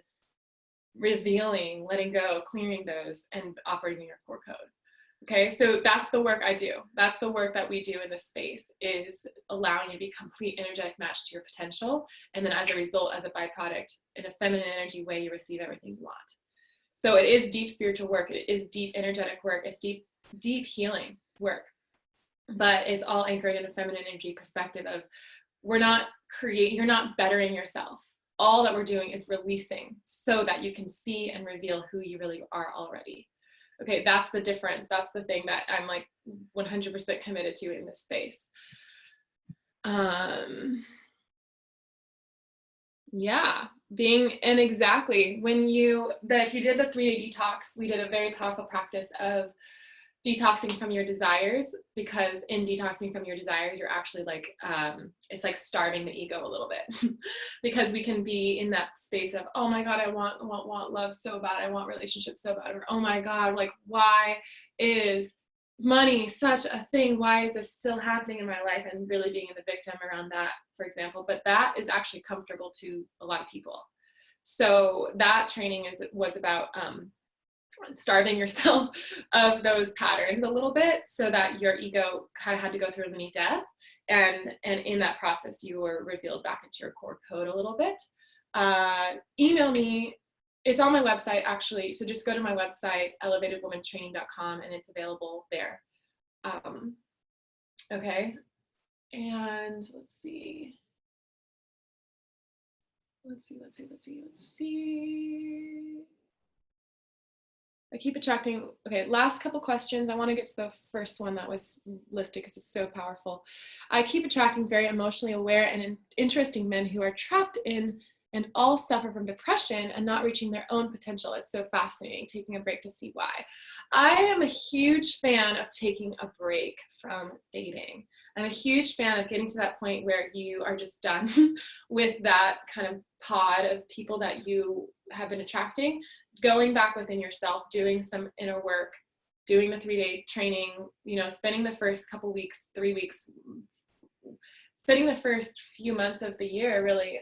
revealing, letting go, clearing those, and operating in your core code. Okay, so that's the work I do. That's the work that we do in this space, is allowing you to be complete energetic match to your potential. And then as a result, as a byproduct, in a feminine energy way, you receive everything you want. So it is deep spiritual work. It is deep energetic work. It's deep, deep healing work. But it's all anchored in a feminine energy perspective of you're not bettering yourself. All that we're doing is releasing so that you can see and reveal who you really are already. Okay, that's the difference. That's the thing that I'm like 100% committed to in this space. Yeah, and exactly if you did the 3-day detox, we did a very powerful practice of detoxing from your desires, because in detoxing from your desires, you're actually like, it's like starving the ego a little bit because we can be in that space of, oh my God, I want love so bad. I want relationships so bad. Or, oh my God, like, why is money such a thing? Why is this still happening in my life? And really being in the victim around that, for example, but that is actually comfortable to a lot of people. So that training was about, starving yourself of those patterns a little bit, so that your ego kind of had to go through a mini death, and in that process you were revealed back into your core code a little bit. Email me, it's on my website actually, so just go to my website, elevatedwomantraining.com, and it's available there. Okay, and let's see. I keep attracting, okay, last couple questions. I want to get to the first one that was listed because it's so powerful. I keep attracting very emotionally aware and interesting men who are trapped in and all suffer from depression and not reaching their own potential. It's so fascinating, taking a break to see why. I am a huge fan of taking a break from dating. I'm a huge fan of getting to that point where you are just done with that kind of pod of people that you have been attracting, going back within yourself, doing some inner work, doing the 3-day training, spending the first couple weeks, 3 weeks, spending the first few months of the year really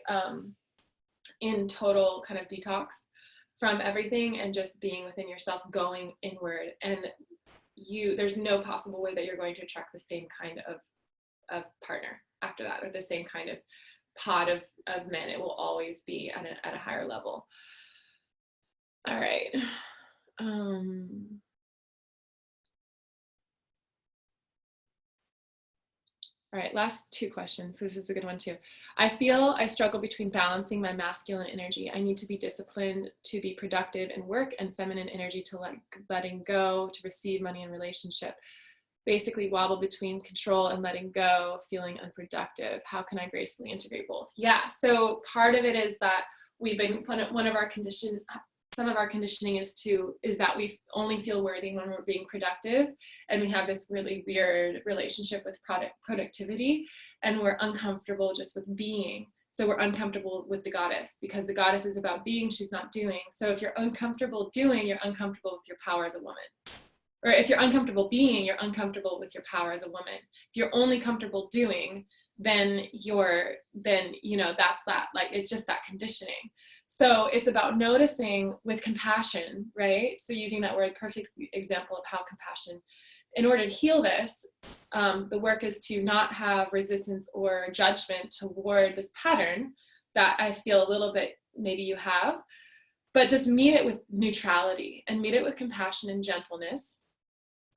in total kind of detox from everything and just being within yourself, going inward. And there's no possible way that you're going to attract the same kind of partner after that, or the same kind of pod of men. It will always be at a higher level. All right. All right, last 2 questions. This is a good one too. I feel I struggle between balancing my masculine energy. I need to be disciplined to be productive in work, and feminine energy to letting go, to receive money and relationship. Basically wobble between control and letting go, feeling unproductive. How can I gracefully integrate both? Yeah, so part of it is that we've been, some of our conditioning is that we only feel worthy when we're being productive, and we have this really weird relationship with productivity, and we're uncomfortable just with being. So we're uncomfortable with the goddess, because the goddess is about being, she's not doing. So if you're uncomfortable doing, you're uncomfortable with your power as a woman. Or if you're uncomfortable being, you're uncomfortable with your power as a woman. If you're only comfortable doing, then that's that, like, it's just that conditioning. So it's about noticing with compassion, right? So using that word, perfect example of how compassion, in order to heal this, the work is to not have resistance or judgment toward this pattern that I feel a little bit maybe you have, but just meet it with neutrality and meet it with compassion and gentleness.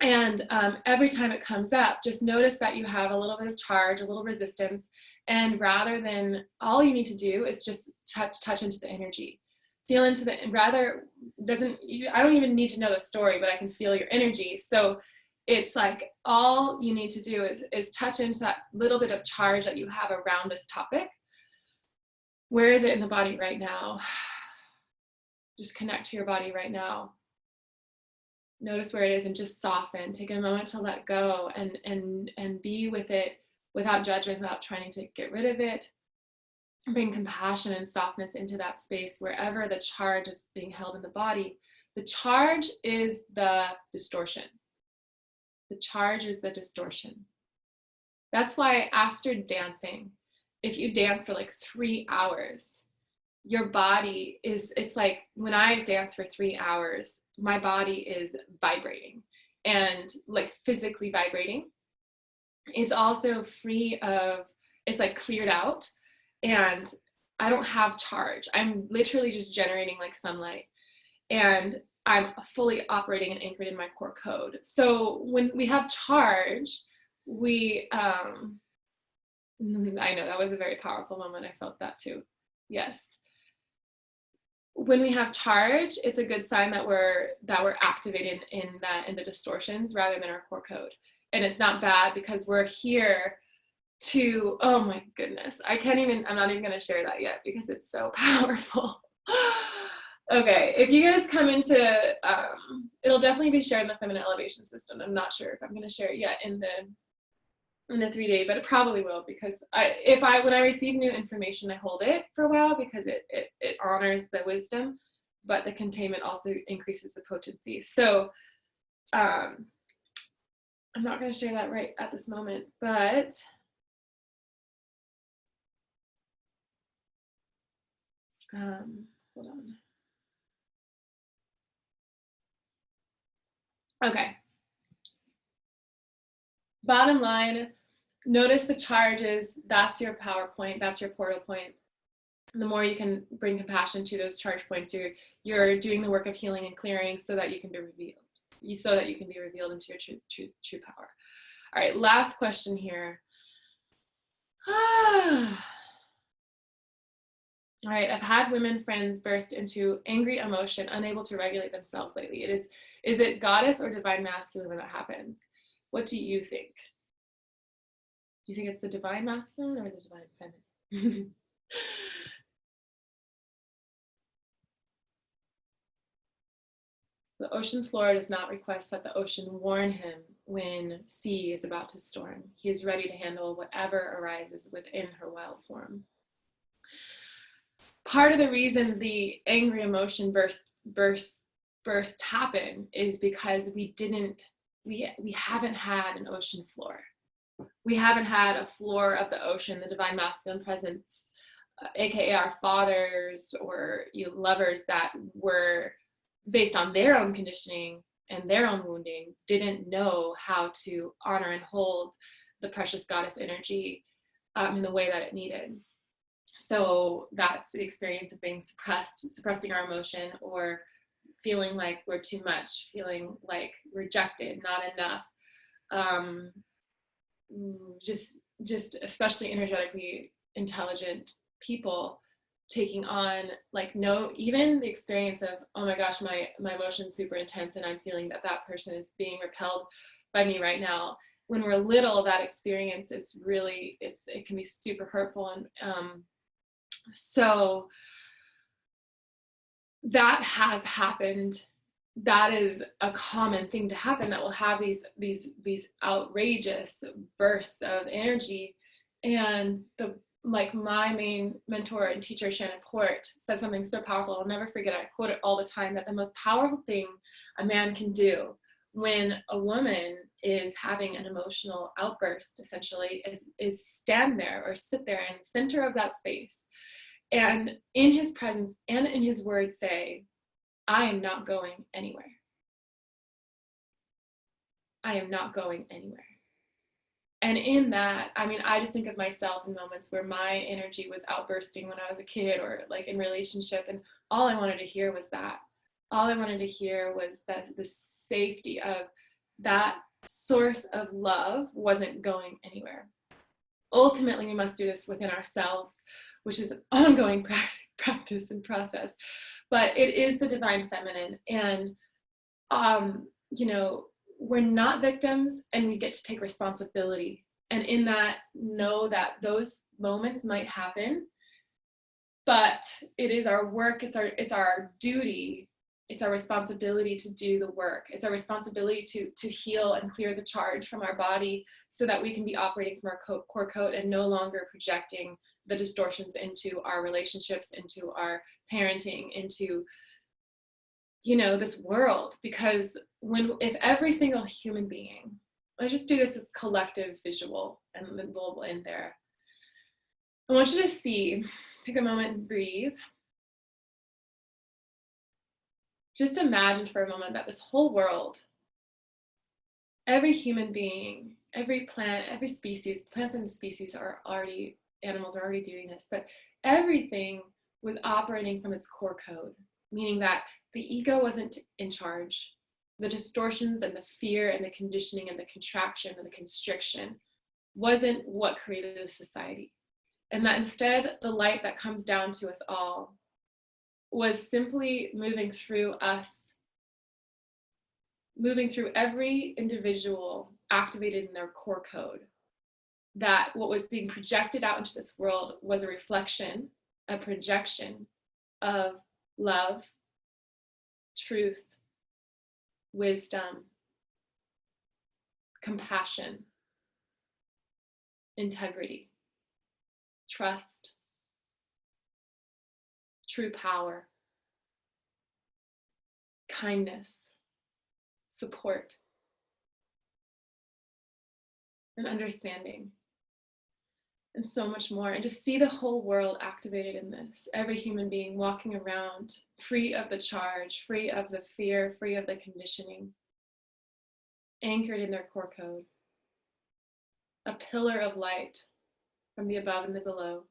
And every time it comes up, just notice that you have a little bit of charge, a little resistance. And rather than, all you need to do is just touch into the energy. Feel into the, I don't even need to know the story, but I can feel your energy. So it's like, all you need to do is touch into that little bit of charge that you have around this topic. Where is it in the body right now? Just connect to your body right now. Notice where it is and just soften. Take a moment to let go and be with it without judgment, without trying to get rid of it. Bring compassion and softness into that space wherever the charge is being held in the body. The charge is the distortion. The charge is the distortion. That's why after dancing, if you dance for like 3 hours, your body is, it's like when I dance for 3 hours, my body is vibrating and like physically vibrating. It's also free of, it's like cleared out, and I don't have charge. I'm literally just generating like sunlight, and I'm fully operating and anchored in my core code. So when we have charge, we, I know that was a very powerful moment. I felt that too. Yes. When we have charge, it's a good sign that we're activated in the distortions rather than our core code. And it's not bad because we're here to, oh my goodness, I'm not even going to share that yet because it's so powerful. Okay, if you guys come into, it'll definitely be shared in the Feminine Elevation System. I'm not sure if I'm going to share it yet in the 3-day, but it probably will, because when I receive new information, I hold it for a while because it honors the wisdom, but the containment also increases the potency. So I'm not going to share that right at this moment, but hold on. Okay. Bottom line, notice the charges. That's your power point. That's your portal point. And the more you can bring compassion to those charge points, you're doing the work of healing and clearing so that you can be revealed. So that you can be revealed into your true power. All right, last question here. All right, I've had women friends burst into angry emotion, unable to regulate themselves lately. Is it goddess or divine masculine when that happens? What do you think? Do you think it's the divine masculine or the divine feminine? The ocean floor does not request that the ocean warn him when sea is about to storm. He is ready to handle whatever arises within her wild form. Part of the reason the angry emotion bursts happen is because we haven't had an ocean floor. We haven't had a floor of the ocean, the divine masculine presence, aka our fathers or lovers that were based on their own conditioning and their own wounding, didn't know how to honor and hold the precious goddess energy in the way that it needed. So that's the experience of being suppressing our emotion, or feeling like we're too much, feeling like rejected, not enough. Just especially energetically intelligent people taking on even the experience of, oh my gosh, my emotion's super intense and I'm feeling that person is being repelled by me right now. When we're little, that experience is really, it can be super hurtful. And so that has happened. That is a common thing to happen, that will have these outrageous bursts of energy. And my main mentor and teacher, Shannon Port, said something so powerful. I'll never forget it. I quote it all the time, that the most powerful thing a man can do when a woman is having an emotional outburst, essentially, is stand there or sit there in the center of that space, and in his presence and in his words say, I am not going anywhere. I am not going anywhere. And in that, I just think of myself in moments where my energy was outbursting when I was a kid or in relationship, and all I wanted to hear was that. All I wanted to hear was that the safety of that source of love wasn't going anywhere. Ultimately, we must do this within ourselves, which is an ongoing practice and process. But it is the divine feminine. And, we're not victims, and we get to take responsibility. And in that, know that those moments might happen. but it is our work, it's our duty, it's our responsibility to do the work. It's our responsibility to heal and clear the charge from our body so that we can be operating from our core code and no longer projecting the distortions into our relationships, into our parenting, into, you know, this world. Because if every single human being, let's just do this collective visual and then we'll end there. I want you to see, take a moment and breathe. Just imagine for a moment that this whole world, every human being, every plant, every species, plants and species are already, animals are already doing this, but everything was operating from its core code, meaning that the ego wasn't in charge. The distortions and the fear and the conditioning and the contraction and the constriction wasn't what created the society. And that instead, the light that comes down to us all was simply moving through us, moving through every individual activated in their core code. That what was being projected out into this world was a reflection, a projection of love, truth, wisdom, compassion, integrity, trust, true power, kindness, support, and understanding, and so much more. And just see the whole world activated in this. Every human being walking around free of the charge, free of the fear, free of the conditioning, anchored in their core code. A pillar of light from the above and the below.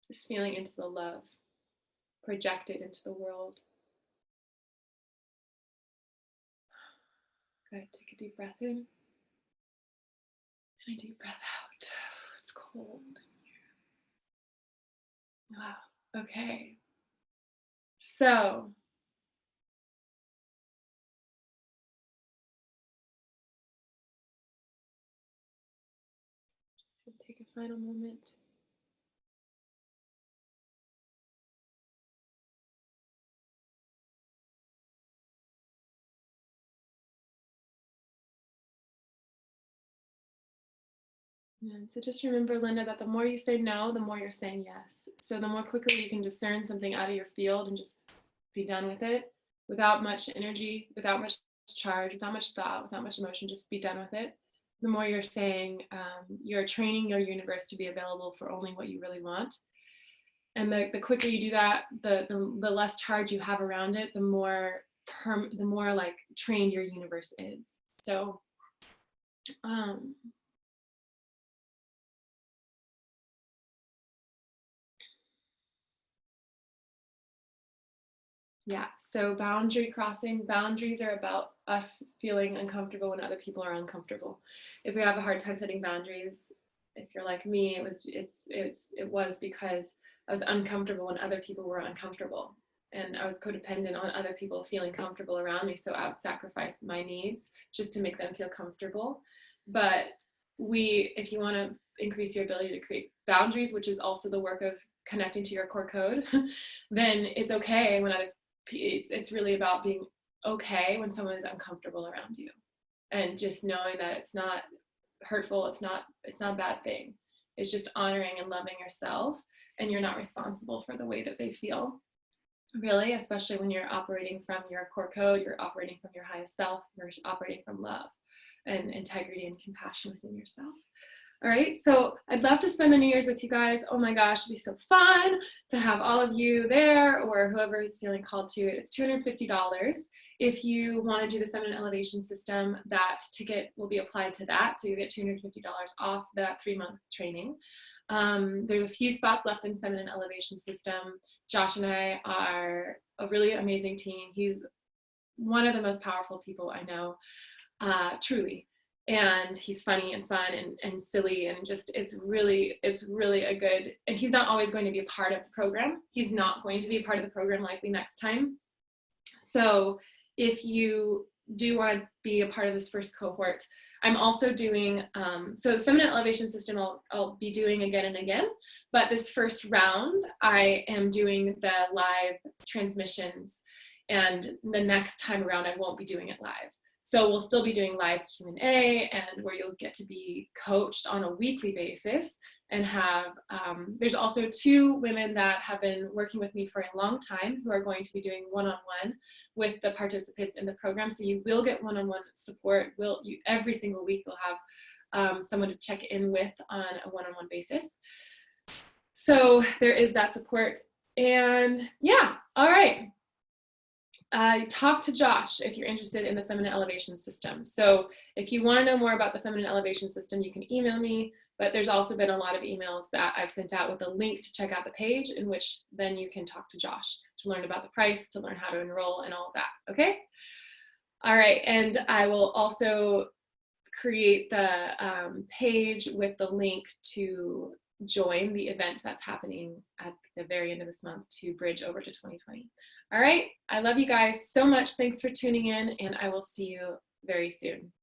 Just feeling into the love projected into the world. Good, take a deep breath in and a deep breath out. It's cold in here. Wow, okay. So, take a final moment. And so just remember, Linda, that the more you say no, the more you're saying yes. So the more quickly you can discern something out of your field and just be done with it without much energy, without much charge, without much thought, without much emotion, just be done with it. The more you're saying, you're training your universe to be available for only what you really want. And the quicker you do that, the less charge you have around it, the more like trained your universe is. So, yeah, so boundary crossing, boundaries are about us feeling uncomfortable when other people are uncomfortable. If we have a hard time setting boundaries, if you're like me, it was because I was uncomfortable when other people were uncomfortable, and I was codependent on other people feeling comfortable around me, so I would sacrifice my needs just to make them feel comfortable. But if you want to increase your ability to create boundaries, which is also the work of connecting to your core code, then it's okay when it's really about being okay when someone is uncomfortable around you, and just knowing that it's not hurtful, it's not a bad thing. It's just honoring and loving yourself, and you're not responsible for the way that they feel, really, especially when you're operating from your core code, you're operating from your highest self, you're operating from love and integrity and compassion within yourself. All right, so I'd love to spend the New Year's with you guys. Oh my gosh, it'd be so fun to have all of you there, or whoever is feeling called to it. It's $250. If you want to do the Feminine Elevation System, that ticket will be applied to that, so you get $250 off that 3-month training. There's a few spots left in Feminine Elevation System. Josh and I are a really amazing team. He's one of the most powerful people I know, truly. And he's funny and fun and silly, and just it's really a good, and he's not always going to be a part of the program. He's not going to be a part of the program likely next time. So if you do want to be a part of this first cohort, I'm also doing, so the Feminine Elevation System I'll be doing again and again, but this first round, I am doing the live transmissions, and the next time around, I won't be doing it live. So we'll still be doing live Q&A, and where you'll get to be coached on a weekly basis and have, there's also 2 women that have been working with me for a long time who are going to be doing one-on-one with the participants in the program. So you will get one-on-one support. Every single week you'll have someone to check in with on a one-on-one basis. So there is that support. And yeah, all right. Talk to Josh if you're interested in the Feminine Elevation System. So if you want to know more about the Feminine Elevation System, you can email me, but there's also been a lot of emails that I've sent out with a link to check out the page, in which then you can talk to Josh to learn about the price, to learn how to enroll and all of that, okay? All right, and I will also create the page with the link to join the event that's happening at the very end of this month to bridge over to 2020. All right, I love you guys so much. Thanks for tuning in, and I will see you very soon.